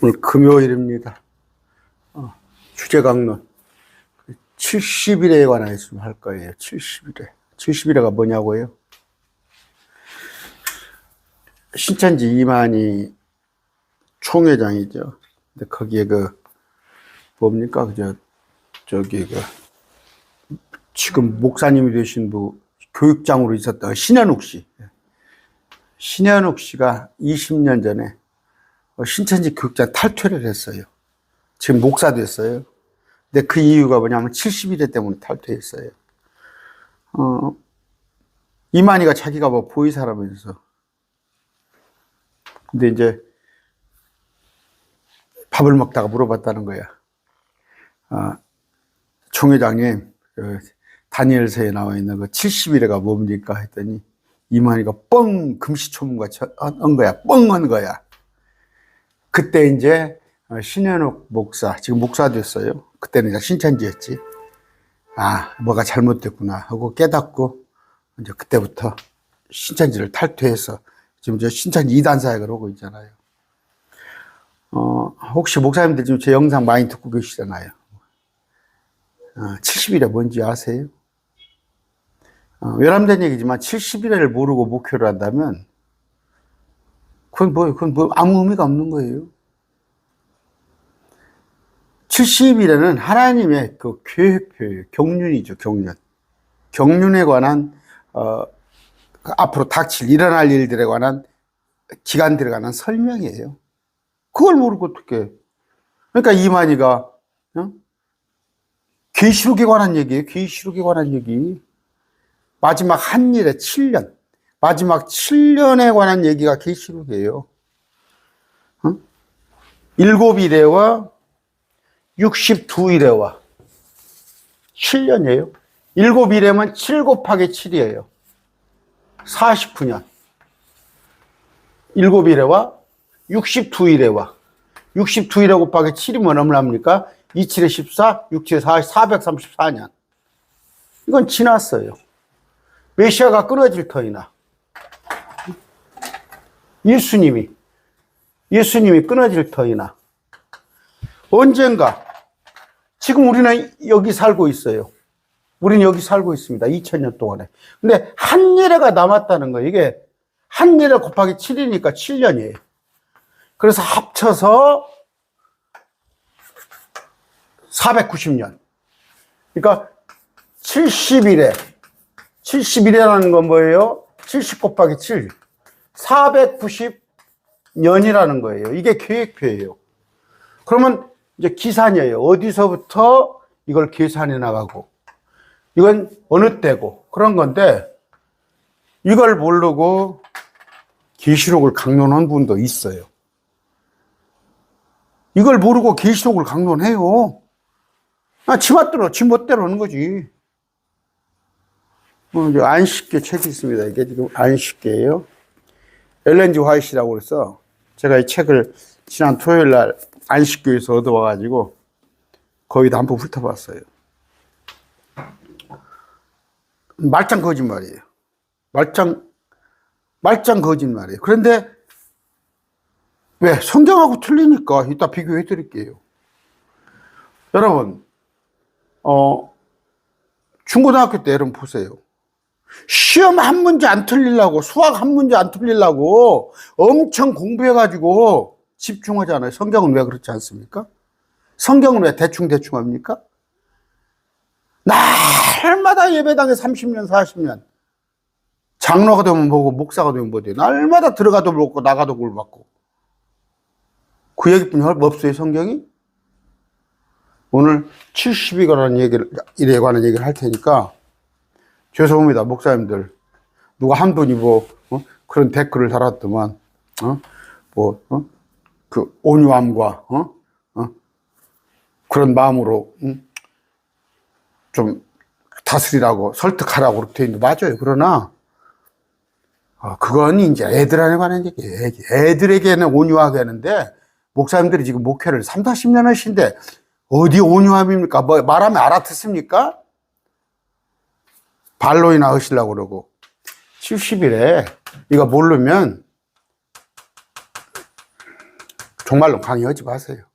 오늘 금요일입니다. 주제 강론 70일에 관해서 좀 할 거예요. 70일에. 70일에가 뭐냐고요? 신천지 이만희 총회장이죠. 근데 거기에 뭡니까? 지금 목사님이 되신 교육장으로 있었던 신현욱 씨. 신현욱 씨가 20년 전에 신천지 교육장 탈퇴를 했어요. 지금 목사 됐어요. 근데 그 이유가 뭐냐면 70일에 때문에 탈퇴했어요. 이만희가 자기가 보이 사람이어서. 근데 이제 밥을 먹다가 물어봤다는 거야. 총회장님, 다니엘서에 나와 있는 70일에가 뭡니까? 했더니 이만희가 금시초문같이 한 거야. 뻥한 거야. 그때 이제 신현욱 목사, 지금 목사 됐어요. 그때는 이제 신천지였지. 뭐가 잘못됐구나 하고 깨닫고 이제 그때부터 신천지를 탈퇴해서 지금 저 신천지 2단 사역을 하고 있잖아요. 혹시 목사님들 지금 제 영상 많이 듣고 계시잖아요. 70일에 뭔지 아세요? 외람된 얘기지만 70일을 모르고 목표를 한다면 그건 아무 의미가 없는 거예요. 70일에는 하나님의 그 계획표예요. 경륜이죠, 경륜. 경륜에 관한, 앞으로 일어날 일들에 관한, 기간들에 관한 설명이에요. 그걸 모르고 어떻게. 그러니까 이만희가, 계시록에 관한 얘기예요. 계시록에 관한 얘기. 마지막 한 일에 7년. 마지막 7년에 관한 얘기가 계시록이에요. 7일에와 62일에와 7년이에요. 7일에면 7 곱하기 7이에요. 49년. 7일에와 62일에와 62일에 곱하기 7이면 얼마입니까? 27에 14, 67에 40, 434년. 이건 지났어요. 메시아가 끊어질 터이나 예수님이 끊어질 터이나 언젠가 지금 우리는 여기 살고 있어요. 우리는 여기 살고 있습니다. 2000년 동안에. 근데 한 예례가 남았다는 거예요. 이게 한 예례 곱하기 7이니까 7년이에요. 그래서 합쳐서 490년. 그러니까 70일이라는 건 뭐예요? 70 곱하기 7. 490년이라는 거예요. 이게 계획표예요. 그러면 이제 기산이에요. 어디서부터 이걸 계산해 나가고, 이건 어느 때고, 그런 건데, 이걸 모르고 계시록을 강론한 분도 있어요. 이걸 모르고 계시록을 강론해요. 지 멋대로 하는 거지. 안식계 책이 있습니다. 이게 지금 안식계예요. 엘렌 G 화이트라고 그래서 제가 이 책을 지난 토요일 날 안식교에서 얻어와가지고 거기다 한번 훑어봤어요. 말짱 거짓말이에요. 말짱 거짓말이에요. 그런데 왜? 성경하고 틀리니까 이따 비교해 드릴게요. 여러분, 중고등학교 때 여러분 보세요. 시험 한 문제 안 틀리려고, 수학 한 문제 안 틀리려고 엄청 공부해가지고 집중하잖아요. 성경은 왜 그렇지 않습니까? 성경은 왜 대충 합니까? 날마다 예배당에 30년, 40년. 장로가 되면 뭐고, 목사가 되면 뭐 돼. 날마다 들어가도 먹고, 나가도 물 받고. 그 얘기뿐이 없어요, 성경이? 오늘 70일에 관한 얘기를 할 테니까, 죄송합니다, 목사님들. 누가 한 분이 그런 댓글을 달았더만, 그 온유함과, 그런 마음으로, 좀 다스리라고, 설득하라고 그렇게 돼 있는데, 맞아요. 그러나, 그건 이제 애들한테 관한 얘기예요. 애들에게는 온유하게 하는데, 목사님들이 지금 목회를 3, 40년 하신데, 어디 온유함입니까? 말하면 알아듣습니까? 발로이나 하시려고 그러고. 70일에 이거 모르면 종말론 강요하지 마세요.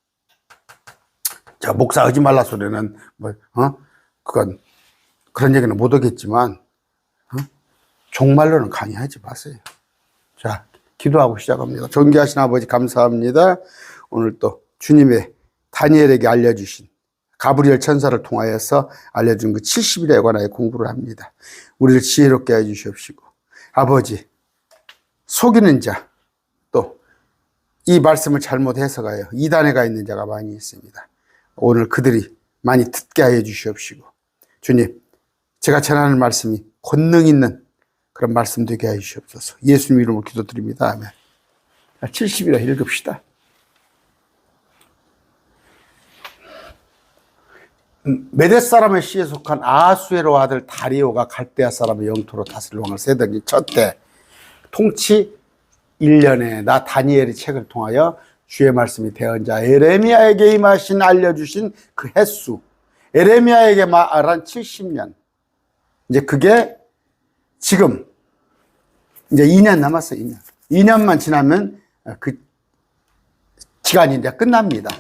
저 목사 하지 말라 소리는 그건 그런 얘기는 못 하겠지만 종말론은 강요하지 마세요. 자, 기도하고 시작합니다. 존귀하신 아버지 감사합니다. 오늘 또 주님의 다니엘에게 알려주신 가브리엘 천사를 통하여서 알려준 그 70일에 관하여 공부를 합니다. 우리를 지혜롭게 해주시옵시고 아버지 속이는 자 또 이 말씀을 잘못 해석하여 이단에 가 있는 자가 많이 있습니다. 오늘 그들이 많이 듣게 하여 주시옵시고 주님 제가 전하는 말씀이 권능 있는 그런 말씀 되게 하여 주시옵소서. 예수님 이름으로 기도드립니다. 아멘. 70이라 읽읍시다. 메대 사람의 씨에 속한 아하수에로 아들 다리오가 갈대아 사람의 영토로 다스릴 왕을 세더니 첫때 통치 1년에 나 다니엘의 책을 통하여 주의 말씀이 대언 자 에레미야에게 임하신 알려주신 그 횟수 에레미야에게 말한 70년 이제 그게 지금 이제 2년 남았어요. 2년만 지나면 그 기간이 이제 끝납니다.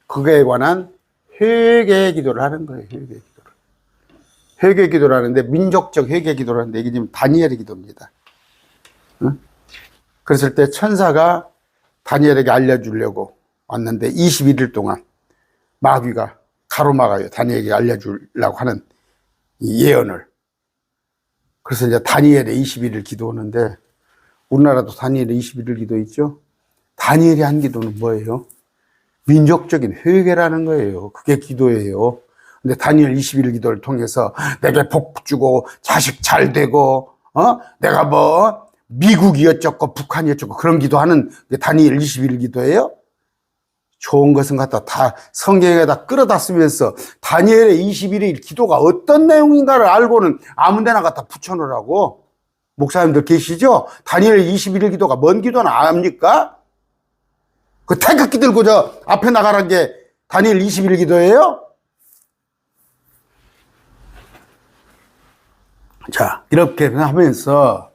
그거에 관한 회개 기도를 하는 거예요. 회개 기도를 하는데 민족적 회개 기도를 하는데 이게 지금 다니엘의 기도입니다. 응? 그랬을 때 천사가 다니엘에게 알려주려고 왔는데 21일 동안 마귀가 가로막아요. 다니엘에게 알려주려고 하는 이 예언을. 그래서 이제 다니엘의 21일 기도하는데 우리나라도 다니엘의 21일 기도 있죠. 다니엘이 한 기도는 뭐예요? 민족적인 회개라는 거예요. 그게 기도예요. 근데 다니엘 21일 기도를 통해서 내게 복 주고 자식 잘 되고 내가 뭐 미국이 어쩌고 북한이 어쩌고 그런 기도하는 게 다니엘 21일 기도예요. 좋은 것은 갖다 다 성경에다 끌어다 쓰면서 다니엘의 21일 기도가 어떤 내용인가를 알고는 아무 데나 갖다 붙여놓으라고. 목사님들 계시죠? 다니엘 21일 기도가 뭔 기도는 압니까? 그 태극기 들고 저 앞에 나가라는 게 다니엘 21일 기도예요? 자, 이렇게 하면서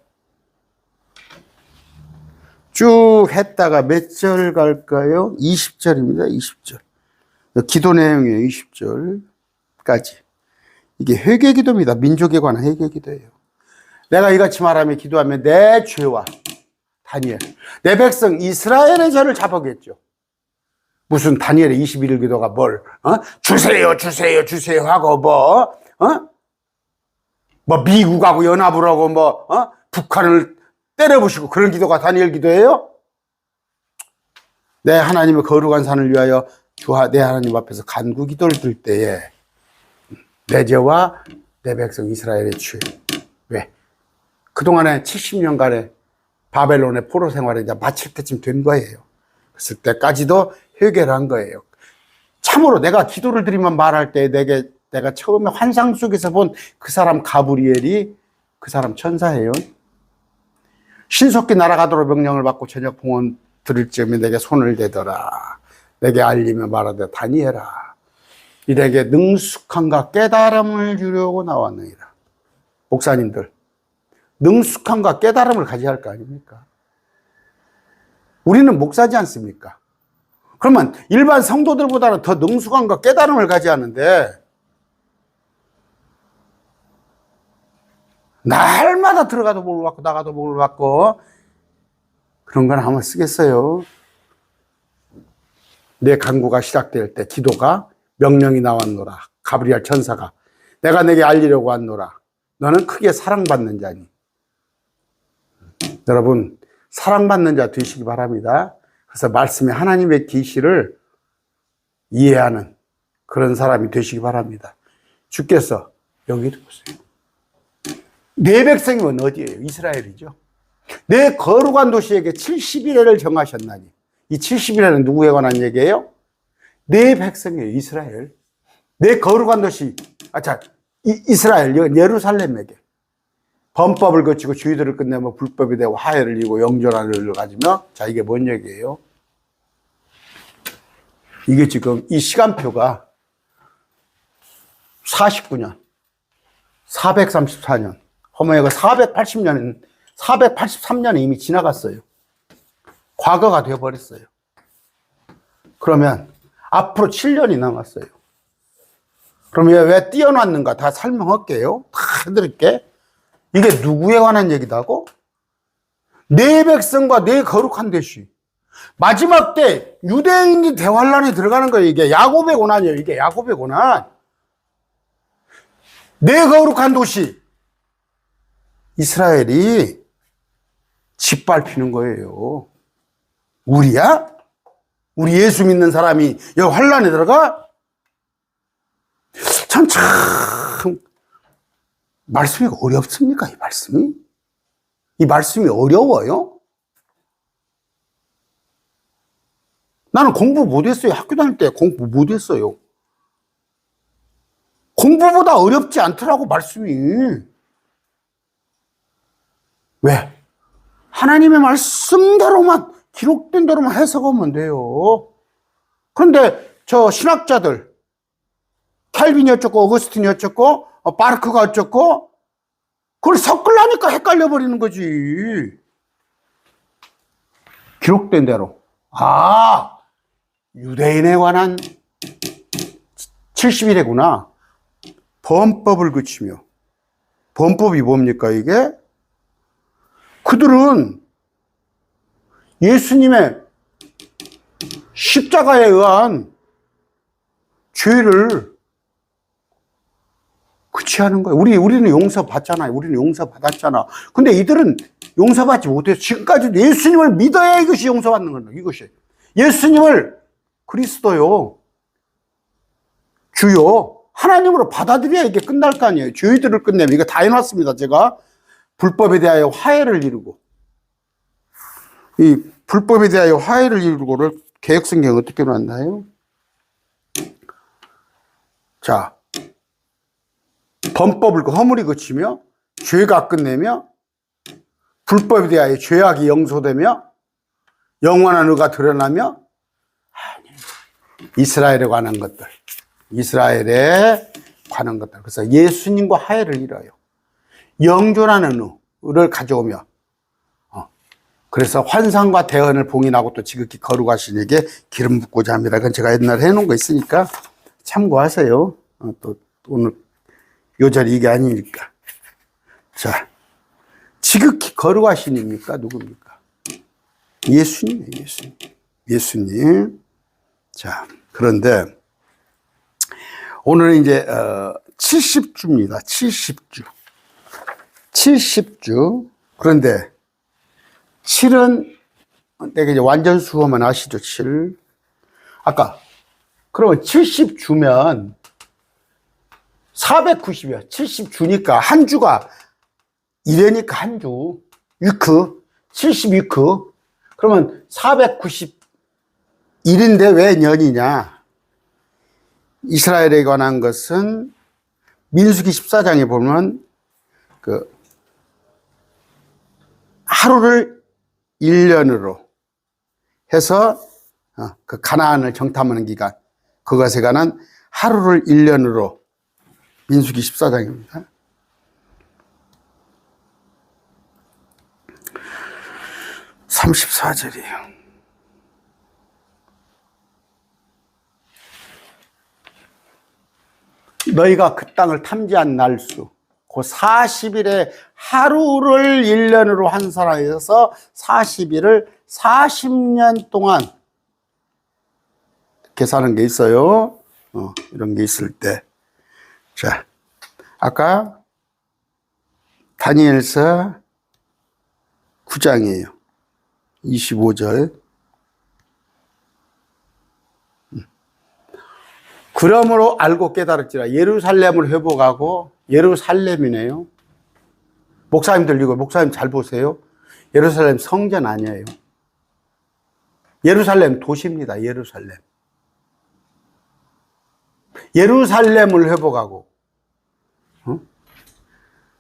쭉 했다가 몇 절 갈까요? 20절입니다. 20절. 기도 내용이에요. 20절까지. 이게 회개 기도입니다. 민족에 관한 회개 기도예요. 내가 이같이 말하며 기도하면 내 죄와 다니엘, 내 백성 이스라엘의 죄를 잡아겠죠. 무슨 다니엘의 21일 기도가 뭘 주세요 주세요 주세요 하고 뭐 미국하고 연합을 하고 북한을 때려부시고 그런 기도가 다니엘 기도예요? 내 하나님의 거룩한 산을 위하여 내 하나님 앞에서 간구 기도를 들 때에 내 죄와 내 백성 이스라엘의 죄. 왜? 그동안에 70년간의 바벨론의 포로 생활에 이제 마칠 때쯤 된 거예요. 그랬을 때까지도 회개를 한 거예요. 참으로 내가 기도를 드리면 말할 때 내가 처음에 환상 속에서 본 그 사람 가브리엘이 그 사람 천사예요. 신속히 날아가도록 명령을 받고 저녁 봉헌 들을 즈음에 내게 손을 대더라. 내게 알리며 말하되 다니엘아 이에게 능숙함과 깨달음을 주려고 나왔느니라. 목사님들 능숙함과 깨달음을 가져야 할 거 아닙니까? 우리는 목사지 않습니까? 그러면 일반 성도들보다는 더 능숙함과 깨달음을 가져야 하는데 날마다 들어가도 복을 받고 나가도 복을 받고 그런 건 아무 쓰겠어요. 내 간구가 시작될 때 기도가 명령이 나왔노라. 가브리엘 천사가 내가 내게 알리려고 왔노라. 너는 크게 사랑받는 자니. 여러분 사랑받는 자 되시기 바랍니다. 그래서 말씀의 하나님의 계시를 이해하는 그런 사람이 되시기 바랍니다. 주께서 여기 보세요. 내 백성이면 어디예요? 이스라엘이죠. 내 거룩한 도시에게 70일을 정하셨나니. 이 70일에는 누구에 관한 얘기예요? 내 백성이에요. 이스라엘. 내 거룩한 도시 이스라엘 예루살렘에게 범법을 거치고 주의들을 끝내며 불법이 되고 화해를 이루고 영존하를 가지며 자 이게 뭔 얘기예요? 이게 지금 이 시간표가 49년 434년 허머야가 483년에 이미 지나갔어요. 과거가 되어버렸어요. 그러면 앞으로 7년이 남았어요. 그러면 왜 띄어놨는가 다 설명할게요. 다 해드릴게. 이게 누구에 관한 얘기다고? 내 백성과 내 거룩한 대시. 마지막 때 유대인이 대환란에 들어가는 거예요. 이게 야곱의 고난이에요. 이게 야곱의 고난. 내 거룩한 도시 이스라엘이 짓밟히는 거예요. 우리야? 우리 예수 믿는 사람이 여기 환란에 들어가? 참 말씀이 어렵습니까? 이 말씀이? 이 말씀이 어려워요? 나는 공부 못했어요. 학교 다닐 때 공부 못했어요. 공부보다 어렵지 않더라고, 말씀이. 왜? 하나님의 말씀대로만, 기록된 대로만 해석하면 돼요. 그런데 저 신학자들, 캘빈이 어쩌고, 어거스틴이 어쩌고, 바르크가 어쩌고, 그걸 섞으려니까 헷갈려 버리는 거지. 기록된 대로. 아, 유대인에 관한 70일이구나. 범법을 그치며. 범법이 뭡니까, 이게? 그들은 예수님의 십자가에 의한 죄를 그치하는 거예요. 우리는 용서받잖아요. 우리는 용서받았잖아. 근데 이들은 용서받지 못해서 지금까지도 예수님을 믿어야 이것이 용서받는 거예요. 이것이. 예수님을 그리스도요, 주요, 하나님으로 받아들여야 이게 끝날 거 아니에요. 죄들을 끝내면. 이거 다 해놨습니다. 제가. 불법에 대하여 화해를 이루고. 이 불법에 대하여 화해를 이루고를 개혁성경 어떻게 놨나요? 자, 범법을 허물이 그치며 죄가 끝내며 불법에 대하여 죄악이 용서되며 영원한 의가 드러나며 이스라엘에 관한 것들, 이스라엘에 관한 것들. 그래서 예수님과 화해를 이뤄요. 영존하는 의를 가져오며, 그래서 환상과 대언을 봉인하고 또 지극히 거룩하신 이에게 기름 붓고자 합니다. 그건 제가 옛날에 해놓은 거 있으니까 참고하세요. 또 오늘 요 자리 이게 아니니까. 자, 지극히 거룩하신 입니까? 누굽니까? 예수님이에요, 예수님. 예수님. 자, 그런데 오늘은 이제 70주입니다. 70주. 70주. 그런데 7은 내가 이제 완전 수호만 아시죠? 7. 아까 그러면 70주면 490이야. 70주니까 한 주가 1회니까 한 주. 위크. 70위크. 그러면 491인데 왜 년이냐? 이스라엘에 관한 것은 민수기 14장에 보면 그 하루를 1년으로 해서 그 가나안을 정탐하는 기간, 그것에 관한 하루를 1년으로 민수기 14장입니다. (34절이에요) 너희가 그 땅을 탐지한 날수, 그 40일에 하루를 1년으로 환산하여서 40일을 40년 동안 계산하는 게 있어요. 이런 게 있을 때. 자, 아까 다니엘서 9장이에요. 25절. 그러므로 알고 깨달았지라. 예루살렘을 회복하고, 예루살렘이네요. 목사님들 이거 목사님 잘 보세요. 예루살렘 성전 아니에요. 예루살렘 도시입니다. 예루살렘. 예루살렘을 회복하고,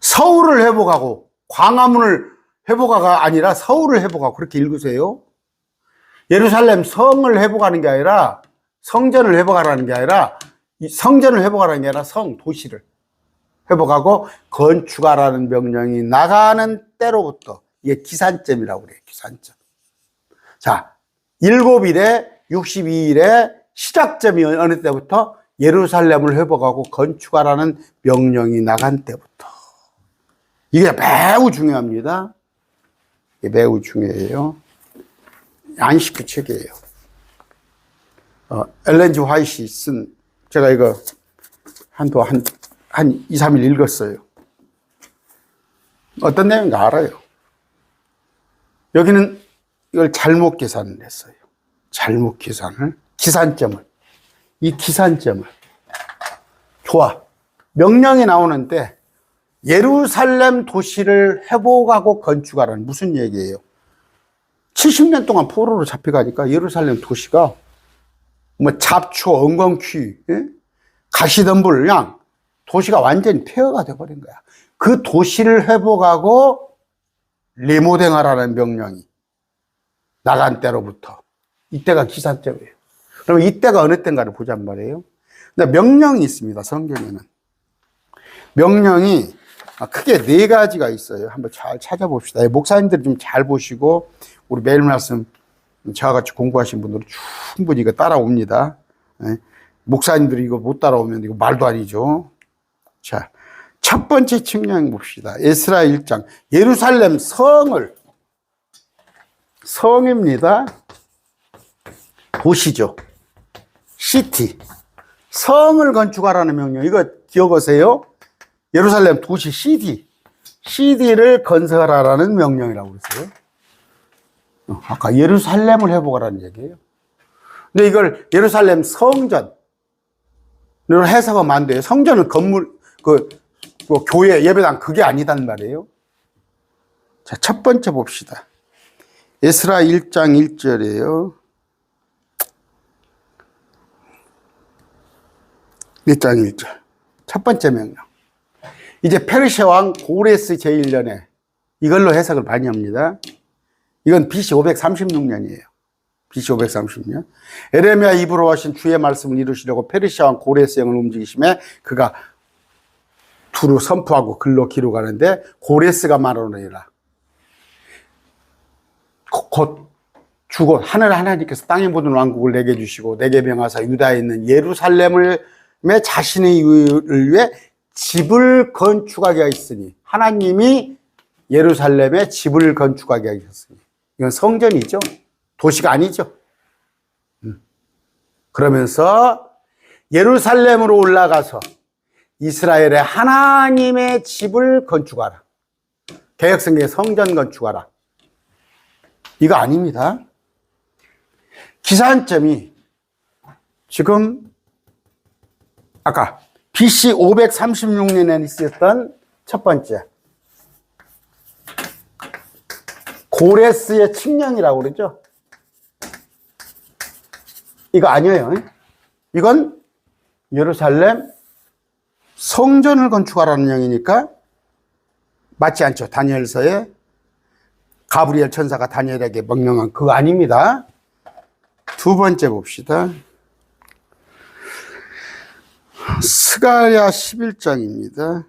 서울을 회복하고, 광화문을 회복하가 아니라 서울을 회복하고, 그렇게 읽으세요. 예루살렘 성을 회복하는 게 아니라, 성전을 회복하라는 게 아니라, 성전을 회복하라는 게 아니라 성, 도시를 회복하고 건축하라는 명령이 나가는 때로부터, 이게 기산점이라고 그래요. 기산점. 자, 7일에 62일의 시작점이 어느 때부터? 예루살렘을 회복하고 건축하라는 명령이 나간 때부터. 이게 매우 중요합니다. 이게 매우 중요해요. 안식구 책이에요. 엘렌 G. 화이트이 쓴, 제가 이거 한 2, 3일 읽었어요. 어떤 내용인지 알아요. 여기는 이걸 잘못 계산을 했어요. 잘못 계산을, 이 기산점을. 좋아. 명령이 나오는데 예루살렘 도시를 회복하고 건축하라는 무슨 얘기예요? 70년 동안 포로로 잡혀가니까 예루살렘 도시가 뭐 잡초, 엉겅퀴, 가시덤불, 그냥 도시가 완전히 폐허가 돼버린 거야. 그 도시를 회복하고 리모델하라는 명령이 나간 때로부터 이때가 기산점이에요. 그러면 이때가 어느 때인가를 보잔 말이에요. 근데 명령이 있습니다. 성경에는 명령이 크게 4가지가 있어요. 한번 잘 찾아봅시다. 목사님들이 좀 잘 보시고 우리 매일 말씀 저와 같이 공부하신 분들은 충분히 이거 따라옵니다. 목사님들이 이거 못 따라오면 이거 말도 아니죠. 자, 첫 번째 측량 봅시다. 에스라 1장. 예루살렘 성입니다. 도시죠. 시티. 성을 건축하라는 명령. 이거 기억하세요? 예루살렘 도시 CD를 건설하라는 명령이라고 그랬어요. 아까 예루살렘을 회복하라는 얘기예요. 근데 이걸 예루살렘 성전으로 해석하면 안 돼요. 성전은 건물, 교회, 예배당 그게 아니단 말이에요. 자, 첫 번째 봅시다. 에스라 1장 1절이에요. 1장 1절. 첫 번째 명령. 이제 페르시아 왕 고레스 제1년에 이걸로 해석을 많이 합니다. 이건 BC 536년이에요. BC 536년. 에레미야 입으로 하신 주의 말씀을 이루시려고 페르시아 왕 고레스 영을 움직이심에 그가 두루 선포하고 글로 기록하는데 고레스가 말하노니라. 곧 주곧 하늘 하나님께서 땅에 모든 왕국을 내게 주시고 내게 명하사 유다에 있는 예루살렘을 자신의 의를 위해 집을 건축하게 하였으니 하나님이 예루살렘에 집을 건축하게 하셨으니 이건 성전이죠. 도시가 아니죠. 그러면서 예루살렘으로 올라가서 이스라엘의 하나님의 집을 건축하라. 개역성경에 성전 건축하라. 이거 아닙니다. 기산점이 지금 아까 BC 536년에 있었던 첫 번째 고레스의 칙령이라고 그러죠. 이거 아니에요. 이건 예루살렘 성전을 건축하라는 명이니까 맞지 않죠. 다니엘서에 가브리엘 천사가 다니엘에게 명령한 그거 아닙니다. 두 번째 봅시다. 스가랴 11장입니다.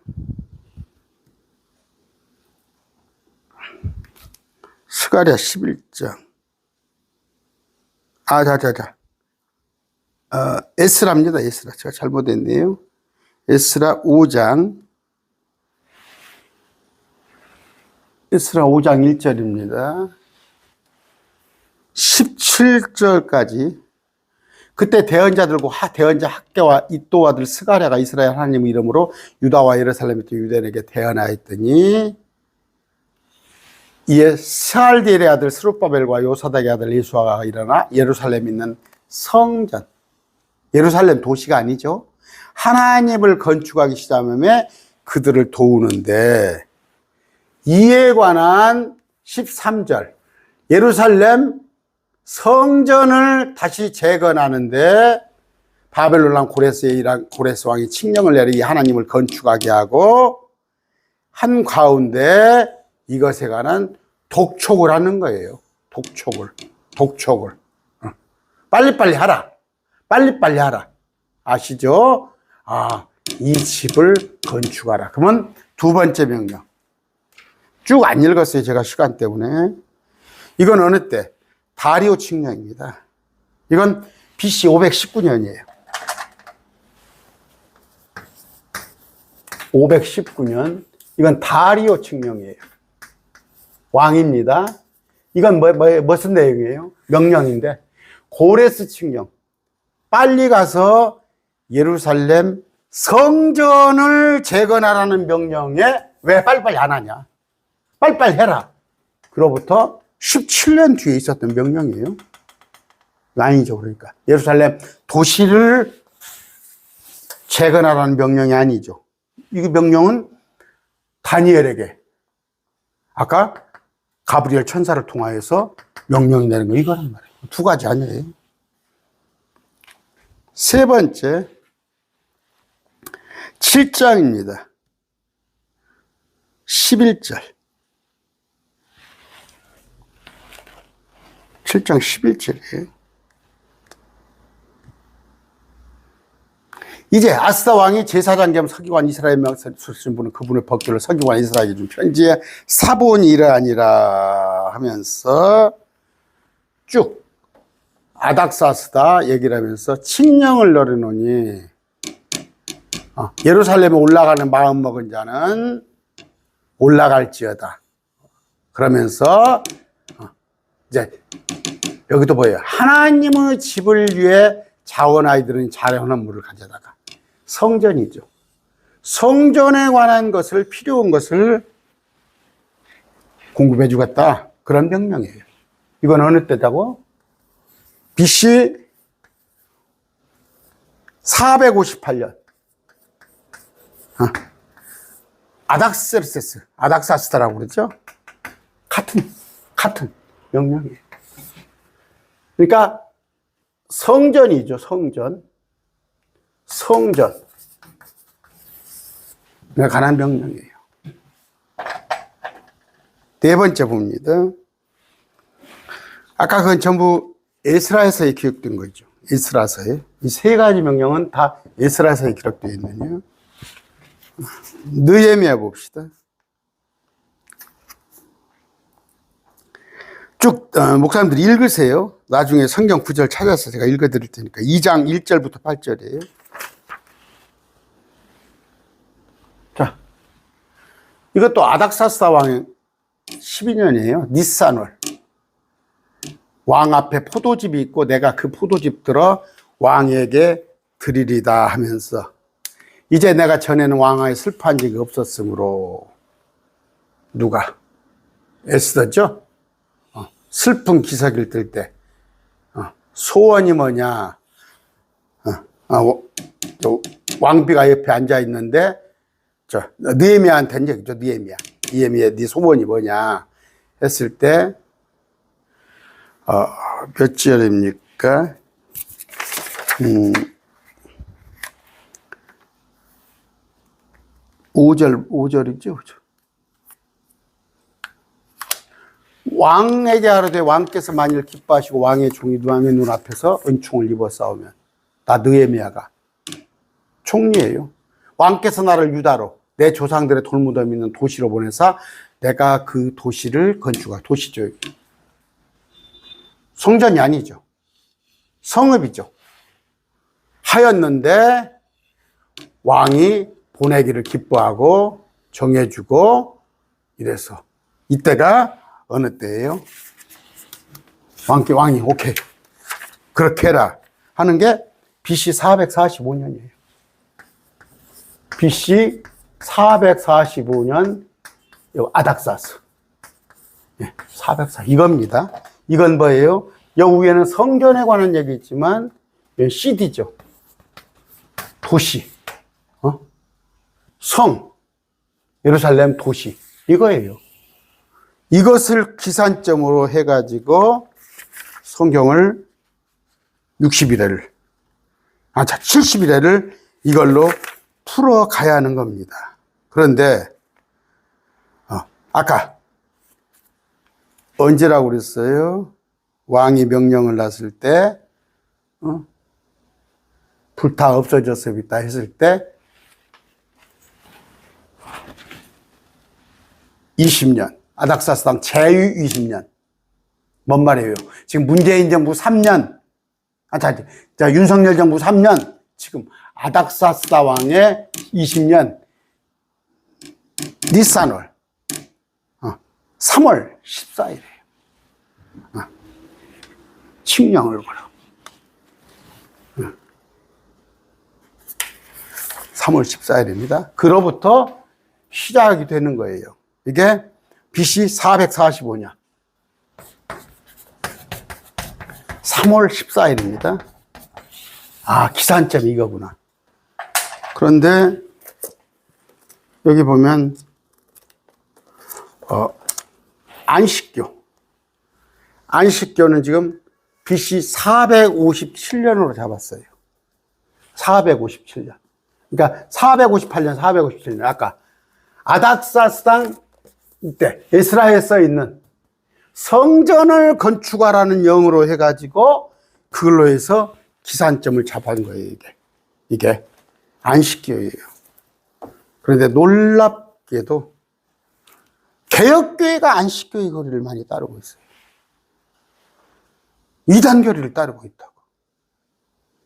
스가랴 11장. 에스라입니다. 에스라. 제가 잘못했네요. 에스라 5장. 에스라 5장 1절입니다. 17절까지. 그때 대언자들과 대언자 학개와 이도 아들 스가랴가 이스라엘 하나님 이름으로 유다와 예루살렘에 유대인에게 대언하였더니 이에 스알디엘의 아들 스룹바벨과 요사닥의 아들 예수아가 일어나 예루살렘에 있는 성전, 예루살렘 도시가 아니죠. 하나님을 건축하기 시작하며 그들을 도우는데 이에 관한 13절 예루살렘 성전을 다시 재건하는데 바벨론 왕 고레스 왕이 칙령을 내리기 하나님을 건축하게 하고 한 가운데 이것에 관한 독촉을 하는 거예요. 독촉을. 빨리빨리 하라. 아시죠? 이 집을 건축하라. 그러면 두 번째 명령. 쭉 안 읽었어요. 제가 시간 때문에. 이건 어느 때? 다리오 칙령입니다. 이건 BC 519년이에요. 519년. 이건 다리오 칙령이에요. 왕입니다. 이건 무슨 내용이에요? 명령인데, 고레스 칙령. 빨리 가서 예루살렘 성전을 재건하라는 명령에 왜 빨리빨리 안 하냐? 빨리빨리 해라. 그로부터 17년 뒤에 있었던 명령이에요. 아니죠. 그러니까 예루살렘 도시를 재건하라는 명령이 아니죠. 이 명령은 다니엘에게 아까 가브리엘 천사를 통하여서 명령이 내는 거 이거란 말이에요. 두 가지 아니에요. 세 번째 7장입니다. 11절. 7장 11절이에요. 이제 아스다 왕이 제사장 겸 서기관 이스라엘 명사를 쓰신 분은 그분의 법궤를 서기관 이스라엘에게 준 편지에 사본이 이러하니라 하면서 쭉 아닥사스다 얘기를 하면서 칙령을 내려놓으니 예루살렘에 올라가는 마음 먹은 자는 올라갈지어다. 그러면서 이제 여기도 보여요. 하나님의 집을 위해 자원아이들은 자원한 물을 가져다가 성전이죠. 성전에 관한 것을 필요한 것을 공급해 주겠다. 그런 명령이에요. 이건 어느 때다고? BC 458년. 아닥세르세스, 아닥사스다라고 그러죠. 같은 명령이에요. 그러니까 성전이죠. 성전에 관한 명령이에요. 네 번째 봅니다. 아까 그건 전부 에스라에서에 기록된 거죠. 에스라서에. 이 세 가지 명령은 다 에스라서에 기록되어 있느냐. 느헤미야 봅시다. 쭉 목사님들이 읽으세요. 나중에 성경 구절 찾아서 제가 읽어드릴 테니까. 2장 1절부터 8절이에요. 자, 이것도 아닥사스다 왕의 12년이에요. 니산월. 왕 앞에 포도즙이 있고 내가 그 포도즙 들어 왕에게 드리리다 하면서 이제 내가 전에는 왕하에 슬퍼한 적이 없었으므로 누가? 에스더죠? 슬픈 기석을 들 때 소원이 뭐냐? 왕비가 옆에 앉아 있는데 느헤미야한테 얘기죠. 느헤미야 네 소원이 뭐냐? 했을 때 몇 절입니까? 5절이죠. 왕에게 하루되 왕께서 만일 기뻐하시고 왕의 종이 왕의 눈앞에서 은총을 입어 싸우면 나 느헤미야가 총리예요. 왕께서 나를 유다로 내 조상들의 돌무덤 있는 도시로 보내사 내가 그 도시를 건축하. 도시죠. 성전이 아니죠. 성읍이죠. 하였는데 왕이 보내기를 기뻐하고 정해주고 이래서 이때가 어느 때예요? 왕이 오케이 그렇게 해라 하는 게 BC 445년이에요. BC 445년 아닥사스 404 이겁니다. 이건 뭐예요? 여기 위에는 성전에 관한 얘기 있지만 CD죠. 도시 성 예루살렘 도시 이거예요. 이것을 기산점으로 해가지고 성경을 70일에를 이걸로 풀어가야 하는 겁니다. 그런데 아까 언제라고 그랬어요? 왕이 명령을 났을 때 불타 없어졌습니다 했을 때 20년 아닥사스당 제위 20년 뭔 말이에요? 지금 문재인 정부 3년 자, 윤석열 정부 3년, 지금 아닥사스다 왕의 20년, 니산월, 3월 14일이에요. 침량을 걸어. 3월 14일입니다. 그로부터 시작이 되는 거예요. 이게 BC 445년 3월 14일입니다. 아, 기산점이 이거구나. 그런데 여기 보면 안식교는 지금 BC 457년으로 잡았어요. 457년. 그러니까 458년, 457년. 아까 아닥사스당 때 에스라에 써 있는 성전을 건축하라는 영어로 해가지고 그걸로 해서 기산점을 잡은 거예요. 이게 안식교예요. 그런데 놀랍게도 개혁교회가 안식교의 거리를 많이 따르고 있어요. 이단교리를 따르고 있다고.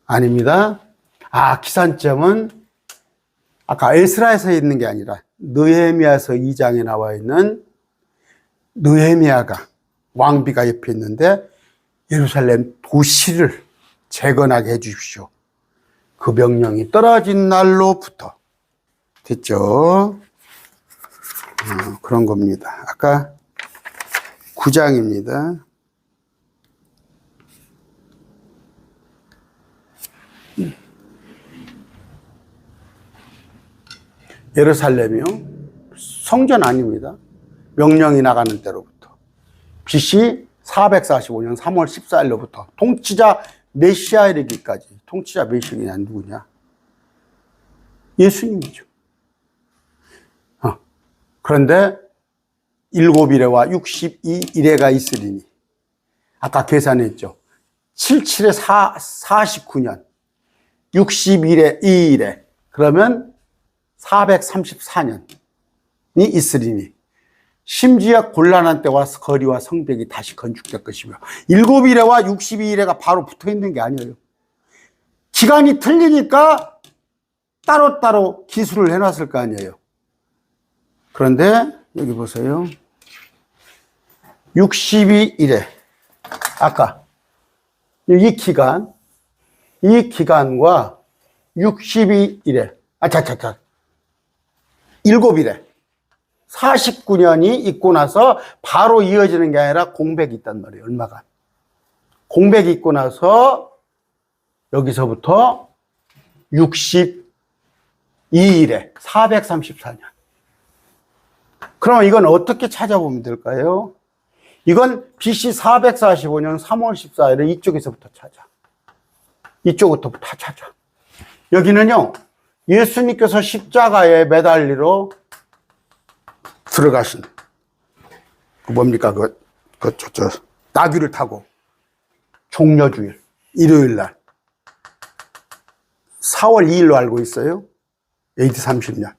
아닙니다. 기산점은 아까 에스라에서 있는 게 아니라 느헤미야서 2장에 나와 있는 느헤미야가 왕비가 옆에 있는데 예루살렘 도시를 재건하게 해 주십시오. 그 명령이 떨어진 날로부터 됐죠. 그런 겁니다. 아까 9장입니다. 예루살렘이요? 성전 아닙니다. 명령이 나가는 때로부터. BC 445년 3월 14일로부터 통치자 메시아 이르기까지. 통치자 메시아가 누구냐? 예수님이죠. 그런데 7일에와 62일에가 있으리니. 아까 계산했죠. 77에 49년. 60일에 2일에. 그러면 434년이 있으리니 심지어 곤란한 때와 거리와 성벽이 다시 건축될 것이며 7일에와 62일에가 바로 붙어있는 게 아니에요. 기간이 틀리니까 따로따로 기술을 해놨을 거 아니에요. 그런데 여기 보세요. 62일에 아까 이 기간과 62일에 7일에 49년이 있고 나서 바로 이어지는 게 아니라 공백이 있단 말이에요. 얼마간. 공백이 있고 나서 여기서부터 62일에 434년. 그럼 이건 어떻게 찾아보면 될까요? 이건 BC 445년 3월 14일에 이쪽에서부터 찾아. 이쪽부터 찾아. 여기는요. 예수님께서 십자가에 매달리러 들어가신 뭡니까? 나귀를 타고 종려주일 일요일 날 4월 2일로 알고 있어요. AD 30년.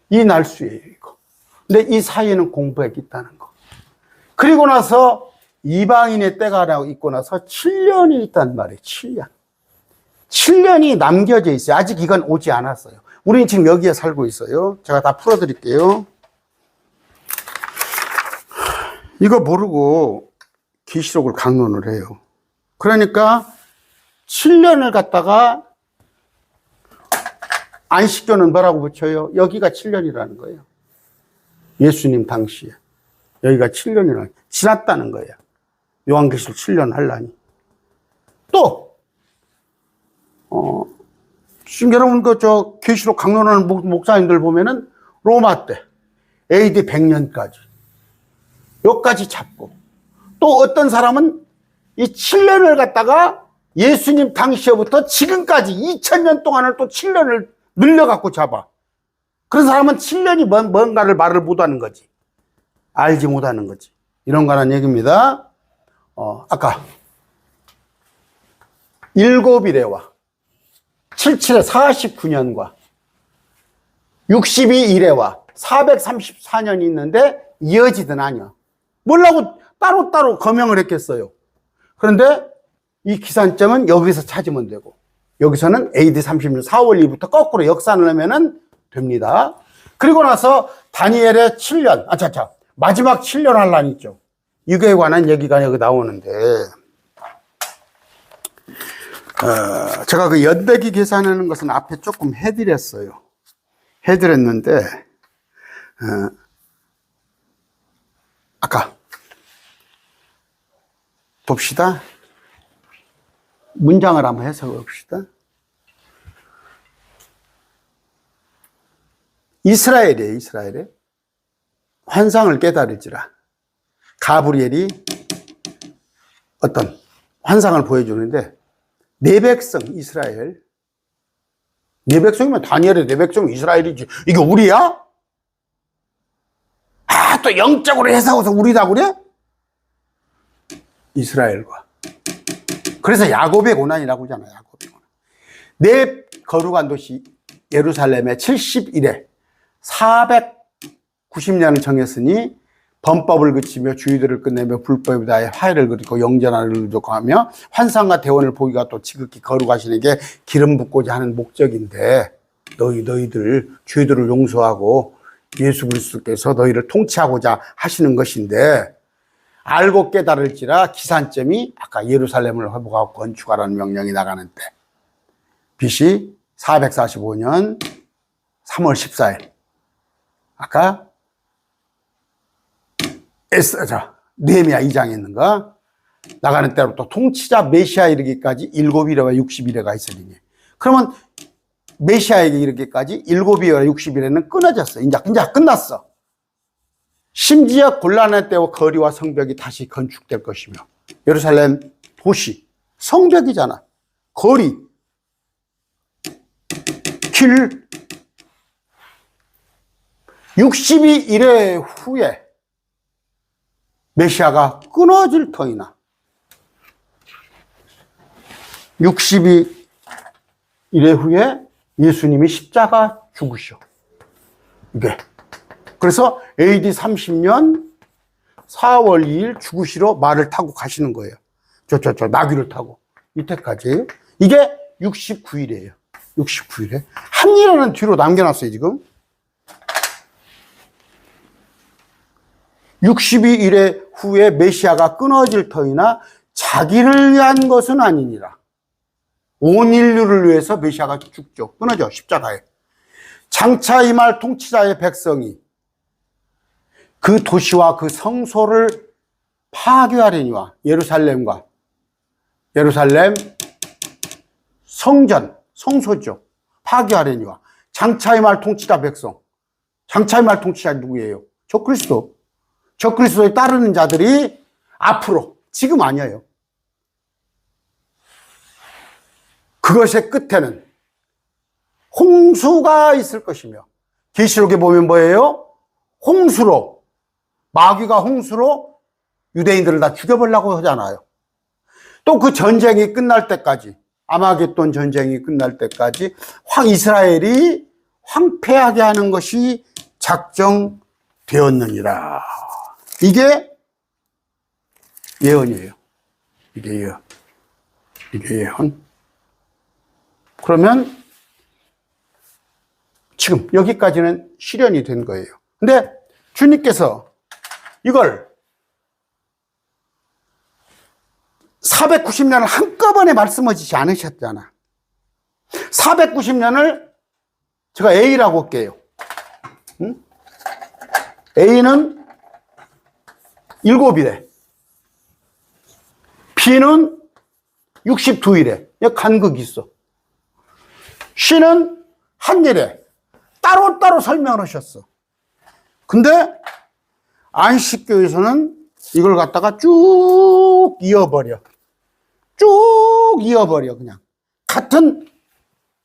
이 날수예요, 이거. 근데 이 사이에는 공백이 있다는 거. 그리고 나서 이방인의 때가 있고 나서 7년이 있단 말이에요. 7년. 7년이 남겨져 있어요. 아직 이건 오지 않았어요. 우리는 지금 여기에 살고 있어요. 제가 다 풀어드릴게요. 이거 모르고 계시록을 강론을 해요. 그러니까 7년을 갖다가 안식교는 뭐라고 붙여요? 여기가 7년이라는 거예요. 예수님 당시에. 여기가 7년이라는 지났다는 거예요. 요한계시록 7년 하려니. 또 지금 여러분 계시록 강론하는 목사님들 보면은 로마 때 AD 100년까지 여기까지 잡고 또 어떤 사람은 이 7년을 갖다가 예수님 당시부터 지금까지 2000년 동안을 또 7년을 늘려갖고 잡아. 그런 사람은 7년이 뭔가를 말을 못하는 거지. 알지 못하는 거지. 이런 거라는 얘기입니다. 아까 7일에와 77에 49년과 62일에와 434년이 있는데 이어지든 아니야. 뭐라고 따로따로 거명을 했겠어요. 그런데 이 기산점은 여기서 찾으면 되고, 여기서는 AD 30년 4월 2일부터 거꾸로 역산을 하면은 됩니다. 그리고 나서 다니엘의 7년, 마지막 7년 환란 있죠. 이거에 관한 얘기가 여기 나오는데, 제가 그 연대기 계산하는 것은 앞에 조금 해드렸어요. 해드렸는데, 아까 봅시다. 문장을 한번 해석해 봅시다. 이스라엘이에요, 이스라엘에. 환상을 깨달을지라. 가브리엘이 어떤 환상을 보여주는데, 내 백성, 이스라엘. 내 백성이면 다니엘의 내 백성, 이스라엘이지. 이게 우리야? 아, 또 영적으로 해석해서 우리다 그래? 이스라엘과. 그래서 야곱의 고난이라고 하잖아요, 야곱의 고난. 내 거룩한 도시 예루살렘에 70일에 490년을 정했으니 범법을 그치며 주의들을 끝내며 불법에 대하여 화해를 그리고 영전하를 하며 환상과 대원을 보기가 또 지극히 거룩하신 에게 기름 붓고자 하는 목적인데, 너희들 주의들을 용서하고 예수 그리스도께서 너희를 통치하고자 하시는 것인데, 알고 깨달을지라 기산점이 아까 예루살렘을 회복하고 건축하라는 명령이 나가는 때, BC 445년 3월 14일 아까 느헤미야 2장에 있는가 나가는 때로부터 통치자 메시아 이르기까지 7일에와 60일에가 있으리니, 그러면 메시아에게 이르기까지 7일에와 60일에는 끊어졌어. 이제 끝났어. 심지어 곤란한 때와 거리와 성벽이 다시 건축될 것이며, 예루살렘 도시 성벽이잖아. 거리, 길, 62일의 후에 메시아가 끊어질 터이나, 62일의 후에 예수님이 십자가 죽으셔. 이게. 그래서 AD 30년 4월 2일 죽으시러 말을 타고 가시는 거예요. 나귀를 타고. 이때까지. 이게 69일이에요. 69일에. 한 일은 뒤로 남겨놨어요, 지금. 62일의 후에 메시아가 끊어질 터이나 자기를 위한 것은 아니니라. 온 인류를 위해서 메시아가 죽죠. 끊어져, 십자가에. 장차 이 말 통치자의 백성이 그 도시와 그 성소를 파괴하려니와 예루살렘 성전, 성소죠. 파괴하려니와 장차의 말 통치자 백성. 장차의 말 통치자 누구예요? 저 그리스도. 저 그리스도에 따르는 자들이 앞으로, 지금 아니에요. 그것의 끝에는 홍수가 있을 것이며, 계시록에 보면 뭐예요? 홍수로, 마귀가 홍수로 유대인들을 다 죽여보려고 하잖아요. 또 그 전쟁이 끝날 때까지, 아마겟돈 전쟁이 끝날 때까지 이스라엘이 황폐하게 하는 것이 작정되었느니라. 이게 예언이에요. 이게 예언. 그러면 지금 여기까지는 실현이 된 거예요. 근데 주님께서 이걸 490년을 한꺼번에 말씀하시지 않으셨잖아. 490년을 제가 A라고 할게요. 응? A는 7일에, B는 62일에, 여기 간극이 있어. C는 한 일에 따로따로 설명을 하셨어. 근데 안식교에서는 이걸 갖다가 쭉 이어버려. 그냥. 같은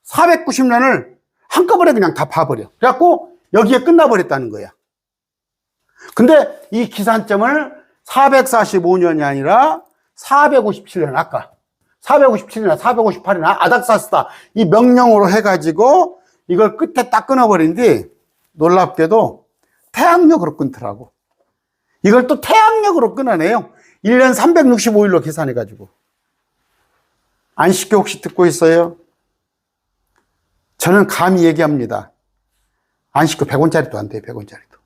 490년을 한꺼번에 그냥 다 봐버려. 그래갖고 여기에 끝나버렸다는 거야. 근데 이 기산점을 445년이 아니라 457년, 아까 457이나 458이나 아닥사스다 이 명령으로 해가지고 이걸 끝에 딱 끊어버린뒤 놀랍게도 태양력으로 끊더라고. 이걸 또 태양력으로 끊어내요. 1년 365일로 계산해가지고. 안식교 혹시 듣고 있어요? 저는 감히 얘기합니다. 안식교 100원짜리도 안 돼, 100원짜리도.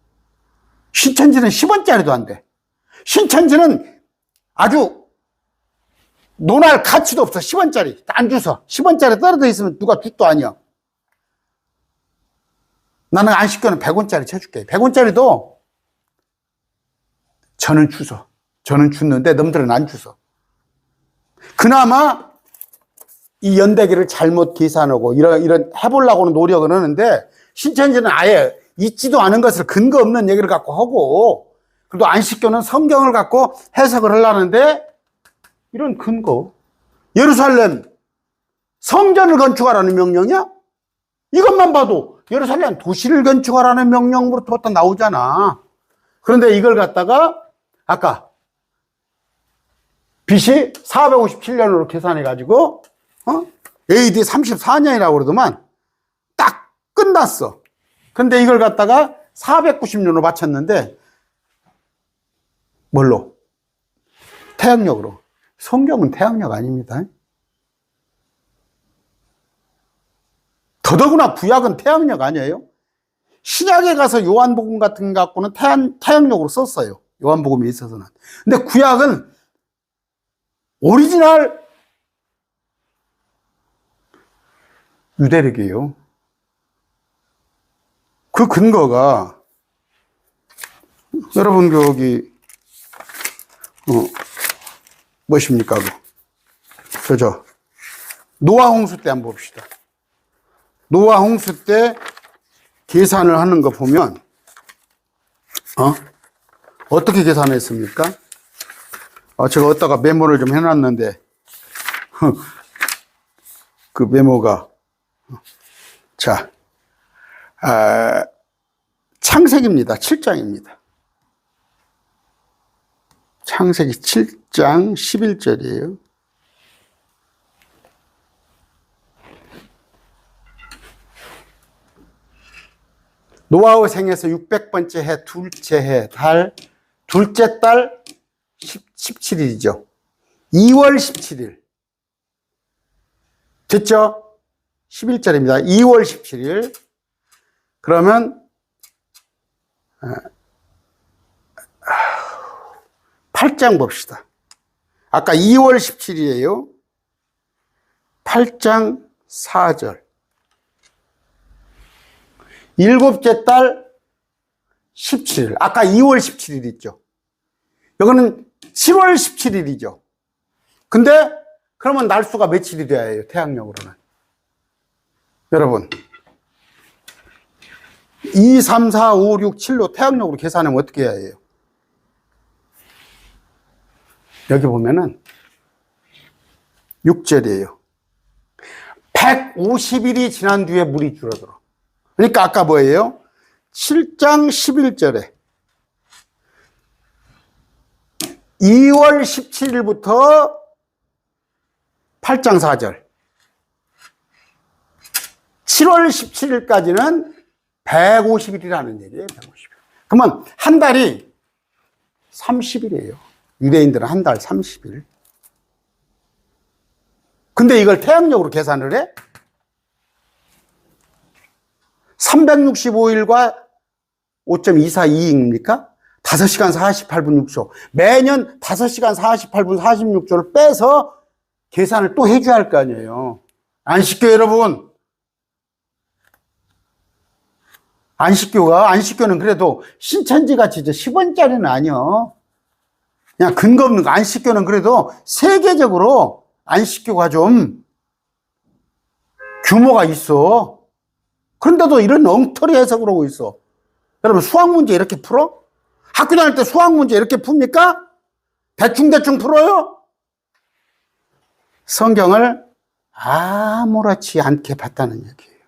신천지는 10원짜리도 안 돼. 신천지는 아주 논할 가치도 없어. 10원짜리. 안 주서. 10원짜리 떨어져 있으면 누가 jut도 아니야. 나는 안식교는 100원짜리 쳐줄게. 100원짜리도 저는 주서. 저는 줬는데 넘들은 안 주서. 그나마 이 연대기를 잘못 계산하고 이런 해보려고는 노력은 하는데 신천지는 아예 있지도 않은 것을 근거 없는 얘기를 갖고 하고 그래도 안식교는 성경을 갖고 해석을 하려는데 이런 근거. 예루살렘 성전을 건축하라는 명령이야? 이것만 봐도 예루살렘 도시를 건축하라는 명령으로부터 나오잖아. 그런데 이걸 갖다가 아까 BC 457년으로 계산해가지고 AD 34년이라고 그러더만 딱 끝났어. 그런데 이걸 갖다가 490년으로 맞췄는데 뭘로? 태양력으로. 성경은 태양력 아닙니다. 더더구나 구약은 태양력 아니에요? 신약에 가서 요한복음 같은 거 갖고는 태양력으로 썼어요. 요한복음에 있어서는. 근데 구약은 오리지널 유대력이에요. 그 근거가 여러분 여기 무엇입니까? 노아 홍수 때 한번 봅시다. 노아 홍수 때 계산을 하는 거 보면 어떻게 계산했습니까? 제가 어디다가 메모를 좀 해놨는데 그 메모가 자 창세기입니다. 7장입니다. 창세기 7장 11절이에요. 노아의 생에서 600번째 해, 둘째 해, 둘째 달 17일이죠. 2월 17일. 됐죠? 11절입니다. 2월 17일. 그러면 8장 봅시다. 아까 2월 17일이에요. 8장 4절. 일곱째 달 17일. 아까 2월 17일 있죠. 이거는 7월 17일이죠. 근데 그러면 날수가 며칠이 돼야 해요? 태양력으로는. 여러분 2, 3, 4, 5, 6, 7로 태양력으로 계산하면 어떻게 해야 해요? 여기 보면은 6절이에요. 150일이 지난 뒤에 물이 줄어들어. 그러니까 아까 뭐예요? 7장 11절에 2월 17일부터 8장 4절 7월 17일까지는 150일이라는 얘기예요. 150일. 그러면 한 달이 30일이에요. 유대인들은 한 달 30일. 근데 이걸 태양력으로 계산을 해? 365일과 5.242입니까? 5시간 48분 6초. 매년 5시간 48분 46초를 빼서 계산을 또 해줘야 할 거 아니에요. 안식교 여러분. 안식교는 그래도 신천지 같이 10원짜리는 아니요. 그냥 근거 없는 거. 안식교는 그래도 세계적으로 안식교가 좀 규모가 있어. 그런데도 이런 엉터리 해석을 하고 있어. 여러분 수학 문제 이렇게 풀어? 학교 다닐 때 수학 문제 이렇게 풉니까? 대충 풀어요? 성경을 아무렇지 않게 봤다는 얘기예요.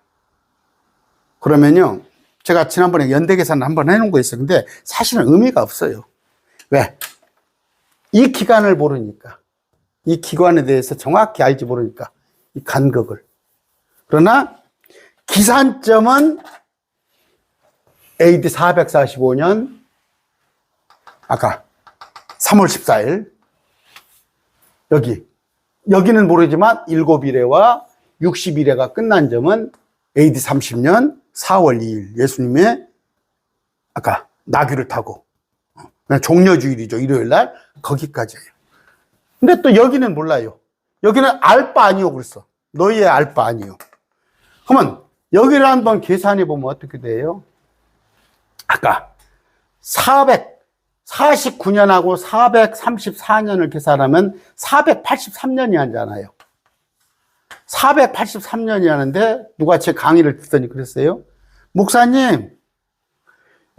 그러면요, 제가 지난번에 연대계산을 한번 해놓은 거 있어요. 근데 사실은 의미가 없어요. 왜? 이 기간을 모르니까. 이 기간에 대해서 정확히 알지 모르니까. 이 간극을. 그러나 기산점은 AD 445년 아까 3월 14일 여기 여기는 모르지만 7일에와 60일에가 끝난 점은 AD 30년 4월 2일 예수님의 아까 나귀를 타고 종려주일이죠. 일요일 날 거기까지예요. 근데 또 여기는 몰라요. 여기는 알 바 아니요 그랬어. 너희의 알 바 아니요. 그러면 여기를 한번 계산해 보면 어떻게 돼요? 아까 449년하고 434년을 계산하면 483년이 하잖아요. 483년이 하는데 누가 제 강의를 듣더니 그랬어요. 목사님,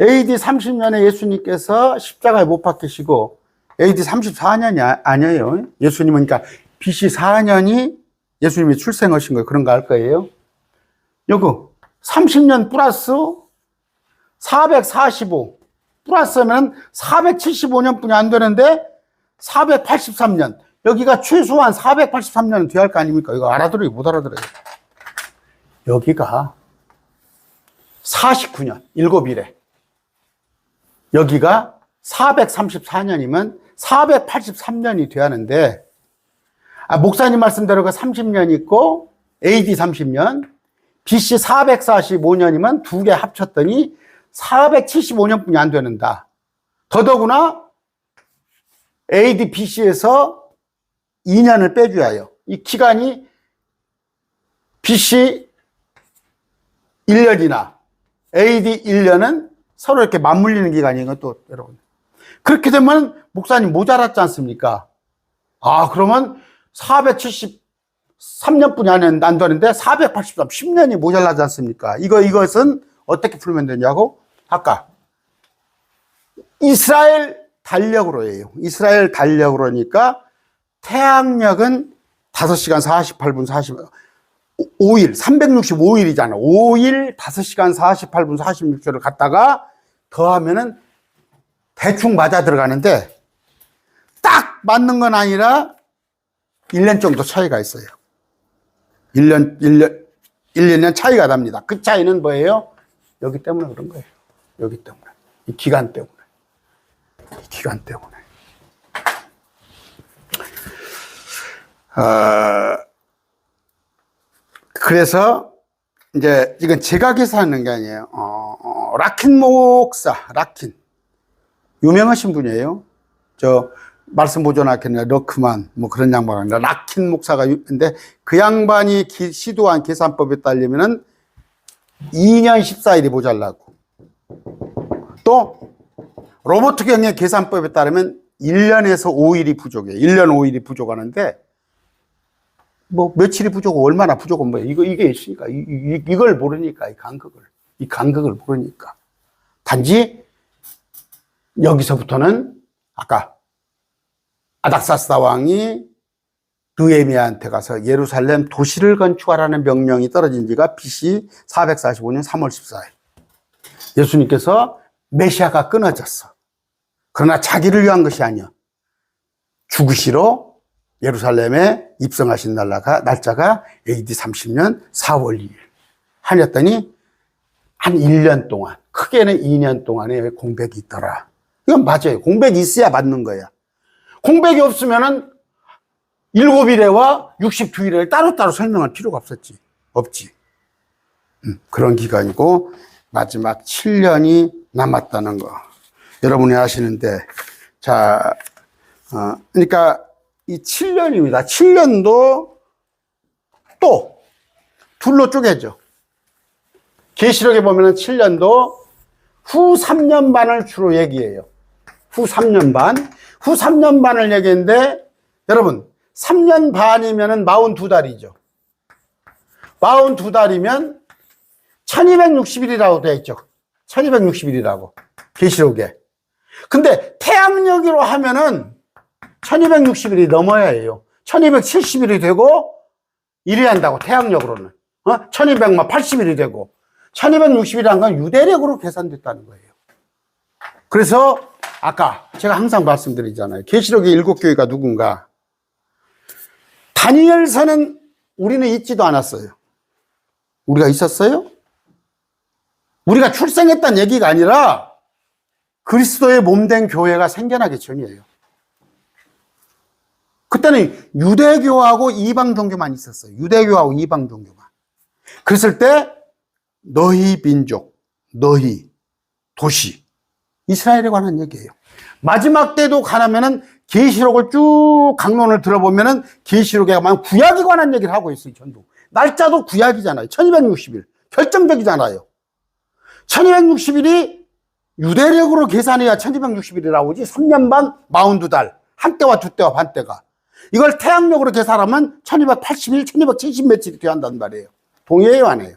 AD 30년에 예수님께서 십자가에 못 박히시고 AD 34년이 아니에요. 예수님은 그러니까 BC 4년이 예수님이 출생하신 거예요. 그런 거 알 거예요. 요거 30년 플러스 445 플러스면 475년뿐이 안 되는데 483년 여기가 최소한 483년은 돼야 할 거 아닙니까? 이거 알아들어요? 못 알아들어요? 여기가 49년 7일에 여기가 434년이면 483년이 돼야 하는데 목사님 말씀대로가 30년 있고 AD 30년 BC 445년이면 두 개 합쳤더니 475년뿐이 안 되는다. 더더구나 AD BC에서 2년을 빼줘야 해요. 이 기간이 BC 1년이나 AD 1년은 서로 이렇게 맞물리는 기간이에요. 또 여러분 그렇게 되면 목사님 모자랐지 않습니까? 그러면 473년뿐이 안 되는데 483, 10년이 모자라지 않습니까? 이것은 어떻게 풀면 되냐고? 아까 이스라엘 달력으로 해요. 이스라엘 달력으로니까 태양력은 5시간 48분 5일 365일이잖아. 5일 5시간 48분 46초를 갖다가 더하면은 대충 맞아 들어가는데 딱 맞는 건 아니라 1년 정도 차이가 있어요. 1년 차이가 납니다. 그 차이는 뭐예요? 여기 때문에 그런 거예요. 여기 때문에. 이 기간 때문에. 이 기간 때문에. 그래서 이제 이건 제가 계산하는 게 아니에요. 라킨 목사, 라킨. 유명하신 분이에요. 저 말씀 보존학회나 러크만 뭐 그런 양반인데 라킨 목사가 있는데 그 양반이 시도한 계산법에 따르면은 2년 14일이 모자라고. 또 로버트 경의 계산법에 따르면 1년에서 5일이 부족해요. 1년 5일이 부족하는데 뭐 며칠이 부족하고 얼마나 부족한 거예요. 이게 있으니까 이걸 모르니까 이 간극을 모르니까 단지 여기서부터는 아까 아닥사스다 왕이 느헤미야한테 가서 예루살렘 도시를 건축하라는 명령이 떨어진 지가 BC 445년 3월 14일. 예수님께서 메시아가 끊어졌어. 그러나 자기를 위한 것이 아니야. 죽으시러 예루살렘에 입성하신 날짜가 AD 30년 4월 2일. 하였더니 한 1년 동안, 크게는 2년 동안의 공백이 있더라. 이건 맞아요. 공백이 있어야 맞는 거야. 공백이 없으면은 7일에와 62일에 따로따로 설명할 필요가 없지. 그런 기간이고, 마지막 7년이 남았다는 거. 여러분이 아시는데, 자, 그러니까 이 7년입니다. 7년도 또 둘로 쪼개죠. 계시록에 보면은 7년도 후 3년 반을 주로 얘기해요. 후 3년 반. 후 3년 반을 얘기했는데, 여러분, 3년 반이면은 42달이죠. 42달이면 1260일이라고 되어 있죠. 1260일이라고. 계시록에. 근데 태양력으로 하면은 1260일이 넘어야 해요. 1270일이 되고, 이래야 한다고, 태양력으로는. 1280일이 되고, 1260일이라는 건 유대력으로 계산됐다는 거예요. 그래서, 아까 제가 항상 말씀드리잖아요. 계시록의 7교회가 누군가. 다니엘서는 우리는 있지도 않았어요. 우리가 있었어요? 우리가 출생했다는 얘기가 아니라 그리스도의 몸된 교회가 생겨나기 전이에요. 그때는 유대교하고 이방 종교만 있었어요. 유대교하고 이방 종교만. 그랬을 때 너희 민족, 너희 도시, 이스라엘에 관한 얘기예요. 마지막 때도 가면은 계시록을 쭉 강론을 들어보면은 계시록에 가면 구약에 관한 얘기를 하고 있어요. 전부. 날짜도 구약이잖아요. 1260일. 결정적이잖아요. 1260일이 유대력으로 계산해야 1260일이 나오지 3년 반 42달. 한때와 두때와 반때가. 이걸 태양력으로 계산하면 1280일, 1270 며칠이 돼야 한단 말이에요. 동의해요, 안 해요?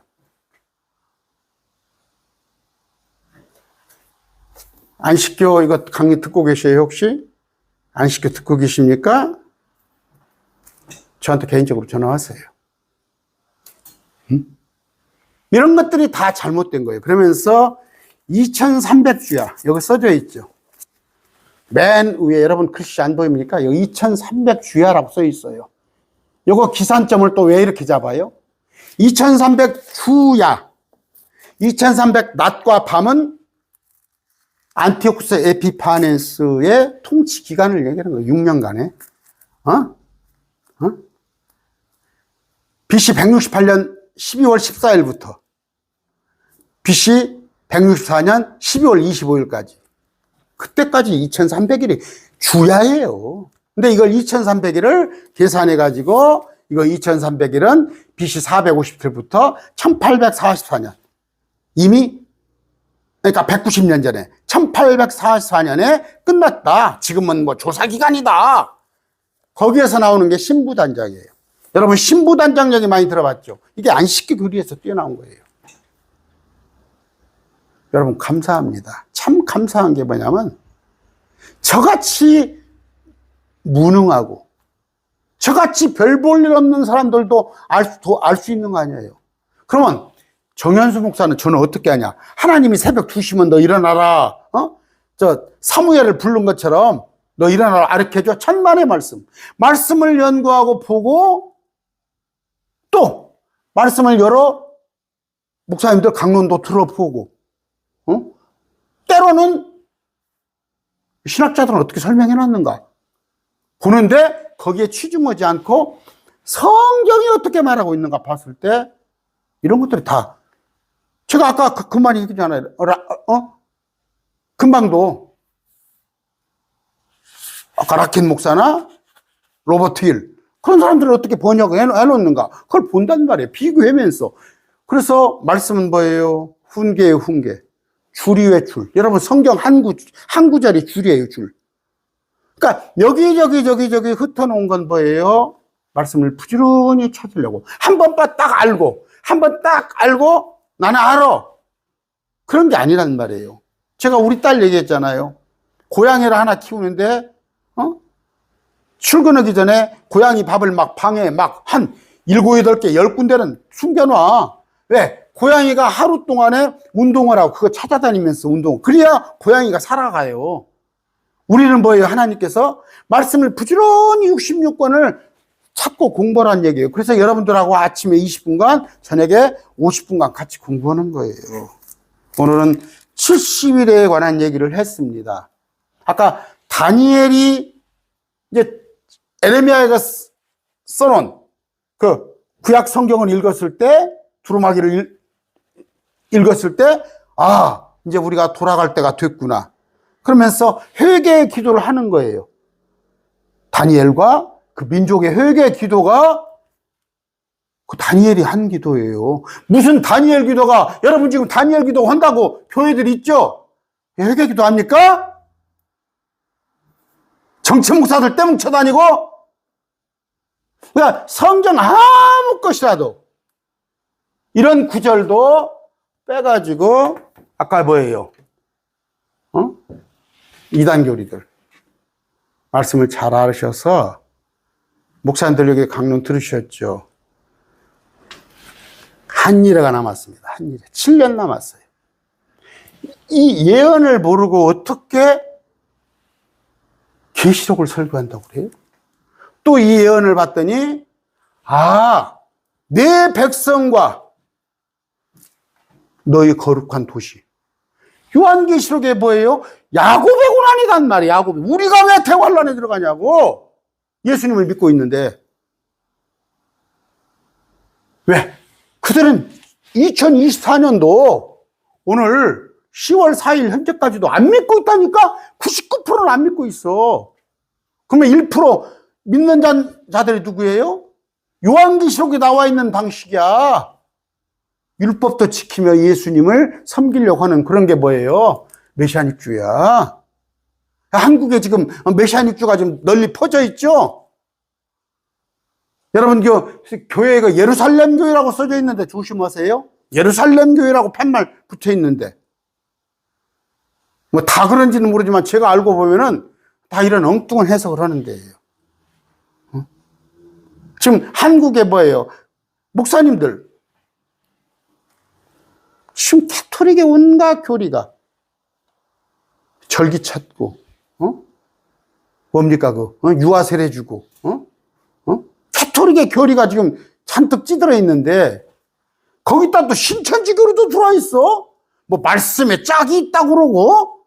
안식교 이거 강의 듣고 계세요, 혹시? 안식교 듣고 계십니까? 저한테 개인적으로 전화하세요. 이런 것들이 다 잘못된 거예요. 그러면서 2300주야. 여기 써져 있죠. 맨 위에 여러분 글씨 안 보입니까? 여기 2300주야라고 써 있어요. 요거 기산점을 또 왜 이렇게 잡아요? 2300주야. 2300 낮과 밤은 안티오쿠스 에피파네스의 통치 기간을 얘기하는 거예요. 6년간에. BC 168년 12월 14일부터 BC 164년 12월 25일까지. 그때까지 2300일이 주야예요. 근데 이걸 2300일을 계산해가지고 이거 2300일은 BC 450일부터 1844년. 이미 그러니까 190년 전에 1844년에 끝났다. 지금은 뭐 조사기간이다. 거기에서 나오는 게 신부단장이에요. 여러분 신부단장 얘기 많이 들어봤죠? 이게 안식교 교리에서 뛰어나온 거예요. 여러분 감사합니다. 참 감사한 게 뭐냐면 저같이 무능하고 저같이 별 볼 일 없는 사람들도 알 수 있는 거 아니에요. 그러면 정현수 목사는 저는 어떻게 하냐? 하나님이 새벽 2시면 너 일어나라. 저 사무엘을 부른 것처럼 너 일어나라 가르쳐줘. 천만의 말씀. 말씀을 연구하고 보고 또 말씀을 여러 목사님들 강론도 들어보고 때로는 신학자들은 어떻게 설명해 놨는가 보는데 거기에 취중하지 않고 성경이 어떻게 말하고 있는가 봤을 때 이런 것들이 다 제가 아까 그 말이 얘기잖아요. 금방도 아까 라켄 목사나 로버트 힐 그런 사람들을 어떻게 번역을 해놓는가 그걸 본단 말이에요. 비교하면서. 그래서 말씀은 뭐예요? 훈계예요, 훈계. 줄이의 줄. 여러분 성경 한 구절이 줄이에요, 줄. 그러니까 여기저기 흩어놓은 건 뭐예요? 말씀을 부지런히 찾으려고. 한 번 딱 알고, 한 번 딱 알고 나는 알아. 그런 게 아니란 말이에요. 제가 우리 딸 얘기했잖아요. 고양이를 하나 키우는데, 출근하기 전에 고양이 밥을 막 방에 막 한 7, 8개, 10군데는 숨겨놔. 왜? 고양이가 하루 동안에 운동을 하고 그거 찾아다니면서 운동. 그래야 고양이가 살아가요. 우리는 뭐예요? 하나님께서 말씀을 부지런히 66권을 찾고 공부하라는 얘기예요. 그래서 여러분들하고 아침에 20분간, 저녁에 50분간 같이 공부하는 거예요. 오늘은 70일에 관한 얘기를 했습니다. 아까 다니엘이 이제 에레미야가 써놓은 그 구약 성경을 읽었을 때, 두루마기를 읽었을 때, 이제 우리가 돌아갈 때가 됐구나. 그러면서 회개의 기도를 하는 거예요. 다니엘과 그 민족의 회개 기도가 그 다니엘이 한 기도예요. 무슨 다니엘 기도가, 여러분 지금 다니엘 기도 한다고 교회들 있죠? 회개 기도 합니까? 정치 목사들 떼뭉쳐 다니고, 그러니까 성경 아무 것이라도 이런 구절도 빼가지고, 아까 뭐예요? 이단교리들. 말씀을 잘 알으셔서, 목사님들에게 강론 들으셨죠? 한 일회가 남았습니다. 한 일회. 7년 남았어요. 이 예언을 모르고 어떻게 계시록을 설교한다고 그래요? 또 이 예언을 봤더니, 내 백성과 너희 거룩한 도시. 요한계시록에 뭐예요? 야곱의 고난이란 말이에요. 야곱이. 우리가 왜 대환란에 들어가냐고. 예수님을 믿고 있는데. 왜? 그들은 2024년도 오늘 10월 4일 현재까지도 안 믿고 있다니까? 99%는 안 믿고 있어. 그러면 1% 믿는 자들이 누구예요? 요한계시록에 나와 있는 방식이야. 율법도 지키며 예수님을 섬기려고 하는 그런 게 뭐예요? 메시아닉주야. 한국에 지금 메시아닉주가 좀 널리 퍼져 있죠? 여러분, 교회가 예루살렘 교회라고 써져 있는데 조심하세요. 예루살렘 교회라고 팻말 붙어 있는데. 뭐 다 그런지는 모르지만 제가 알고 보면은 다 이런 엉뚱한 해석을 하는 데예요. 지금 한국에 뭐예요? 목사님들. 지금 캐토릭의 온갖 교리가 절기 찾고, 뭡니까, 유아 세례 주고, 캐토릭의 교리가 지금 잔뜩 찌들어 있는데, 거기다 또 신천지 교리도 들어와 있어? 뭐, 말씀에 짝이 있다고 그러고,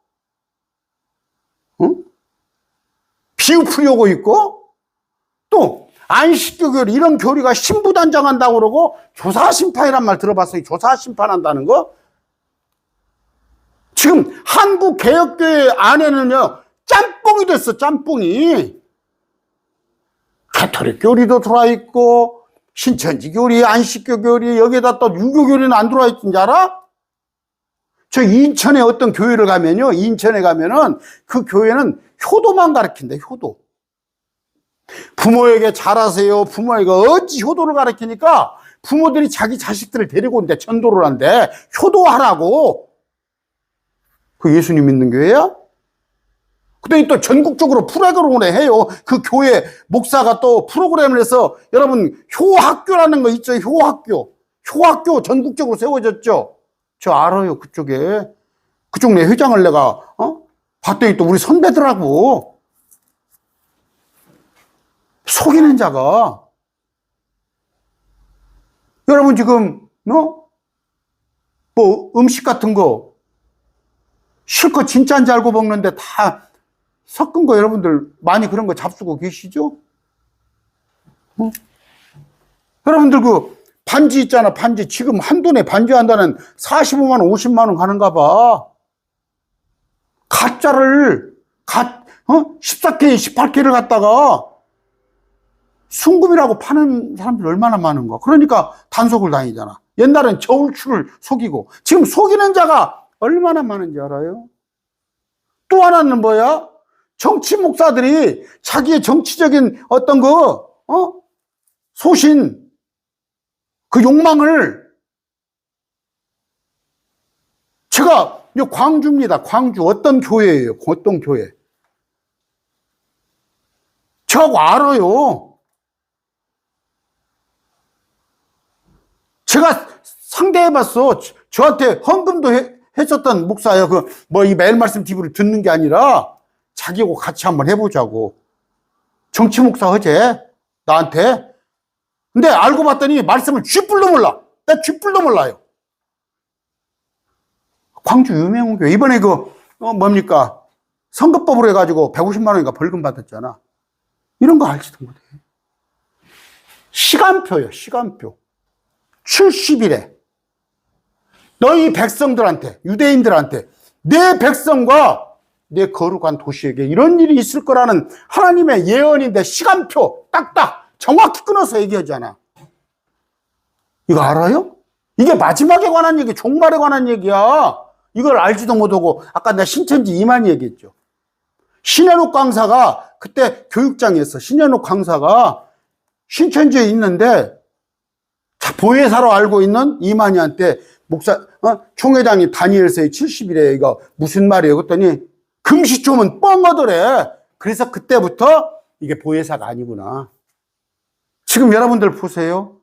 비웃으려고 있고, 또, 안식교 교리, 이런 교리가 신부단장한다고 그러고, 조사심판이란 말 들어봤어요? 조사심판한다는 거? 지금 한국개혁교회 안에는요, 짬뽕이 됐어, 짬뽕이. 가톨릭 교리도 들어와 있고, 신천지 교리, 안식교 교리, 여기에다 또 유교 교리는 안 들어와 있는 줄 알아? 저 인천에 어떤 교회를 가면요, 인천에 가면은 그 교회는 효도만 가르친대, 효도. 부모에게 잘하세요. 부모에게 어찌 효도를 가르치니까 부모들이 자기 자식들을 데리고 온대, 전도를 한대. 효도하라고. 그 예수님 믿는 교회야? 그랬더니 또 전국적으로 프로그램을 해요. 그 교회 목사가 또 프로그램을 해서, 여러분, 효학교라는 거 있죠? 효학교. 효학교 전국적으로 세워졌죠? 저 알아요, 그쪽에. 그쪽 내 회장을 내가, 봤더니 또 우리 선배더라고. 속이는 자가. 여러분 지금, 뭐 음식 같은 거, 실컷 진짜인지 알고 먹는데 다 섞은 거 여러분들 많이 그런 거 잡수고 계시죠? 여러분들 반지 있잖아, 반지. 지금 한돈에 반지 한다는 45만 원, 50만 원 가는가 봐. 가짜를, 14K, 18K를 갖다가 순금이라고 파는 사람들이 얼마나 많은가. 그러니까 단속을 다니잖아. 옛날엔 저울추를 속이고. 지금 속이는 자가 얼마나 많은지 알아요? 또 하나는 뭐야? 정치 목사들이 자기의 정치적인 어떤 소신, 그 욕망을, 제가 광주입니다. 광주. 어떤 교회예요? 어떤 교회. 저하고 알아요. 제가 상대해봤어. 저한테 헌금도 했었던 목사예요. 이 매일 말씀 TV를 듣는 게 아니라 자기하고 같이 한번 해보자고. 정치 목사 허재 나한테. 근데 알고 봤더니 말씀을 쥐뿔도 몰라. 나 쥐뿔도 몰라요. 광주 유명한 교회. 이번에 뭡니까? 선거법으로 해가지고 150만 원인가 벌금 받았잖아. 이런 거 알지도 못해. 시간표예요, 시간표. 70일에 너희 백성들한테, 유대인들한테, 내 백성과 내 거룩한 도시에게 이런 일이 있을 거라는 하나님의 예언인데, 시간표 딱딱 정확히 끊어서 얘기하잖아. 이거 알아요? 이게 마지막에 관한 얘기, 종말에 관한 얘기야. 이걸 알지도 못하고, 아까 내가 신천지 이만희 얘기했죠. 신현옥 강사가 그때 교육장에서, 신현옥 강사가 신천지에 있는데 보혜사로 알고 있는 이만희한테 총회장이 다니엘서의 70일에 이거 무슨 말이에요? 그랬더니 금시초문 뻥하더래. 그래서 그때부터 이게 보혜사가 아니구나. 지금 여러분들 보세요.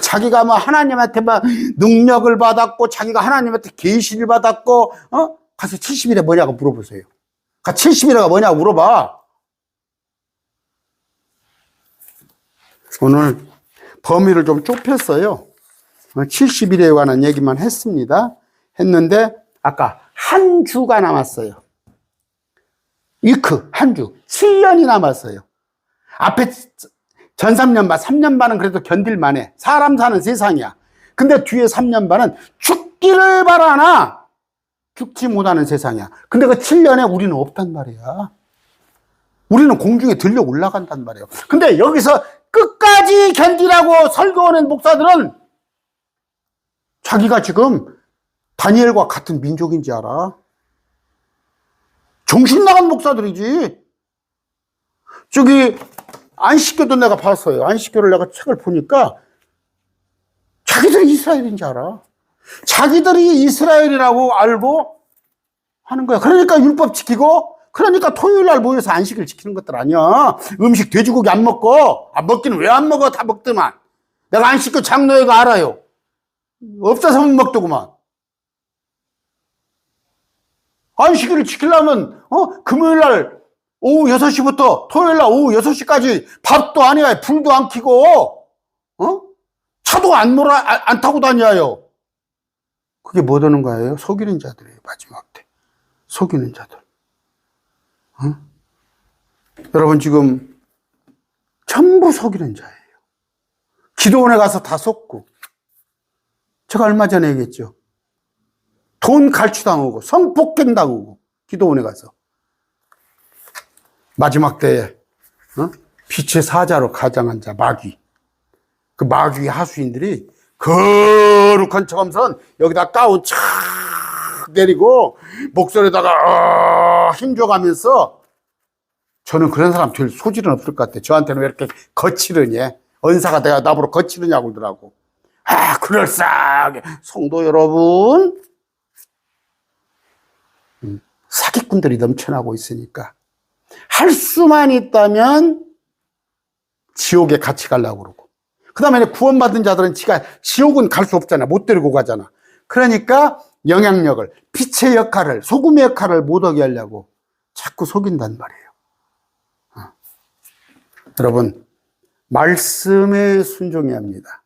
자기가 하나님한테 능력을 받았고, 자기가 하나님한테 계시를 받았고, 가서 70일에 뭐냐고 물어보세요. 70일에가 뭐냐고 물어봐. 오늘 범위를 좀 좁혔어요. 70일에 관한 얘기만 했는데, 아까 한 주가 남았어요. 위크, 한 주. 7년이 남았어요. 앞에 전 3년 반, 3년 반은 그래도 견딜만해. 사람 사는 세상이야. 근데 뒤에 3년 반은 죽기를 바라나 죽지 못하는 세상이야. 근데 그 7년에 우리는 없단 말이야. 우리는 공중에 들려 올라간단 말이에요. 근데 여기서 끝까지 견디라고 설교하는 목사들은 자기가 지금 다니엘과 같은 민족인지 알아? 정신 나간 목사들이지. 저기 안식교도 내가 봤어요. 안식교를 내가 책을 보니까 자기들이 이스라엘인지 알아. 자기들이 이스라엘이라고 알고 하는 거야. 그러니까 율법 지키고, 그러니까 토요일 날 모여서 안식을 지키는 것들 아니야. 음식 돼지고기 안 먹고, 먹기는 왜 안 먹어? 다 먹더만. 내가 안식교 장로회가 알아요. 없어서 못 먹더구만. 안식일을 지키려면 금요일 날 오후 6시부터 토요일 날 오후 6시까지 밥도 안 해야, 불도 안 켜고 차도 안 타고 다녀요. 그게 뭐 되는 거예요? 속이는 자들이에요. 마지막 때 속이는 자들. 여러분 지금 전부 속이는 자예요. 기도원에 가서 다 속고, 제가 얼마 전에 얘기했죠. 돈 갈취당하고 성폭행 당하고 기도원에 가서 마지막 때에 빛의 사자로 가장한 자 마귀, 그 마귀 하수인들이 거룩한 척하면서 여기다 가운 착 내리고 목소리에다가 힘줘가면서, 저는 그런 사람 될 소질은 없을 것 같아요. 저한테는 왜 이렇게 거칠으니, 은사가 내가 나보러 거칠으냐고 그러더라고. 그럴싸하게. 성도 여러분, 사기꾼들이 넘쳐나고 있으니까 할 수만 있다면 지옥에 같이 가려고 그러고, 그 다음에 구원받은 자들은 지옥은 갈 수 없잖아. 못 데리고 가잖아. 그러니까 영향력을, 빛의 역할을, 소금의 역할을 못하게 하려고 자꾸 속인단 말이에요. 여러분, 말씀에 순종해야 합니다.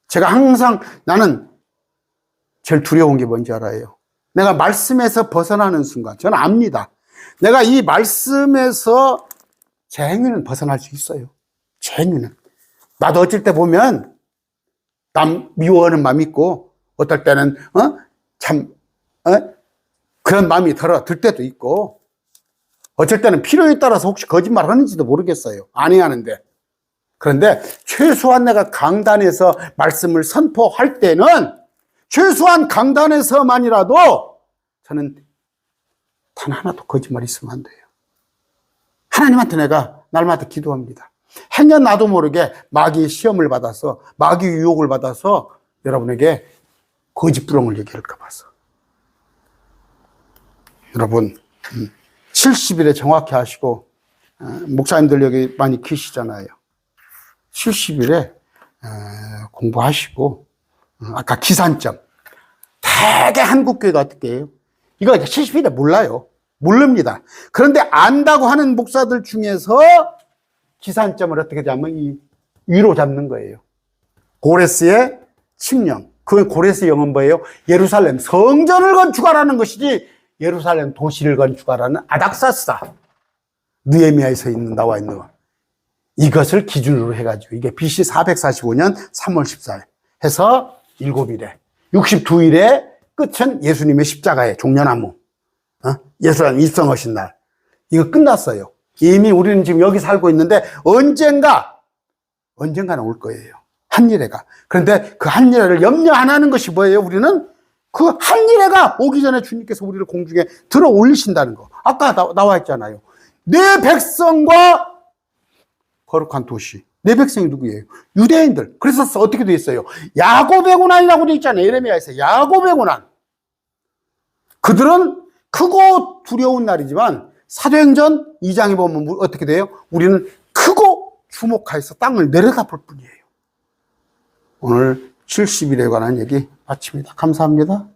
제가 항상, 나는 제일 두려운 게 뭔지 알아요? 내가 말씀에서 벗어나는 순간, 저는 압니다. 내가 이 말씀에서 제 행위는 벗어날 수 있어요. 제 행위는. 나도 어쩔 때 보면 남 미워하는 마음이 있고, 어떨 때는 그런 마음이 들 때도 있고, 어쩔 때는 필요에 따라서 혹시 거짓말 하는지도 모르겠어요. 안 해야 하는데. 그런데 최소한 내가 강단에서 말씀을 선포할 때는, 최소한 강단에서만이라도 저는 단 하나도 거짓말 있으면 안 돼요. 하나님한테 내가 날마다 기도합니다. 행여 나도 모르게 마귀의 시험을 받아서, 마귀의 유혹을 받아서 여러분에게 거짓부렁을 얘기할까 봐서. 여러분, 70일에 정확히 하시고, 목사님들 여기 많이 계시잖아요. 70일에 공부하시고, 아까 기산점. 되게 한국교회가 어떻게 해요? 이거 70일에 몰라요. 모릅니다. 그런데 안다고 하는 목사들 중에서 기산점을 어떻게 잡으면 이 위로 잡는 거예요. 고레스의 칙령. 그 고레스 영은 뭐예요? 예루살렘 성전을 건축하라는 것이지, 예루살렘 도시를 건축하라는 아닥사스다. 느헤미야에서 나와 있는 거. 이것을 기준으로 해가지고, 이게 BC 445년 3월 14일 해서 7일에, 62일에 끝은 예수님의 십자가의 종려나무, 예수님 입성하신 날. 이거 끝났어요. 이미 우리는 지금 여기 살고 있는데 언젠가는 올 거예요. 한일해가. 그런데 그 한일해를 염려 안 하는 것이 뭐예요? 우리는 그 한일해가 오기 전에 주님께서 우리를 공중에 들어 올리신다는 거. 아까 나와 있잖아요. 내 백성과 거룩한 도시. 내 백성이 누구예요? 유대인들. 그래서 어떻게 돼 있어요? 야곱의 고난이라고 돼 있잖아요. 예레미야에서 야곱의 고난. 그들은 크고 두려운 날이지만 사도행전 2장에 보면 어떻게 돼요? 우리는 크고 주목하여서 땅을 내려다볼 뿐이에요. 오늘 70일에 관한 얘기 마칩니다. 감사합니다.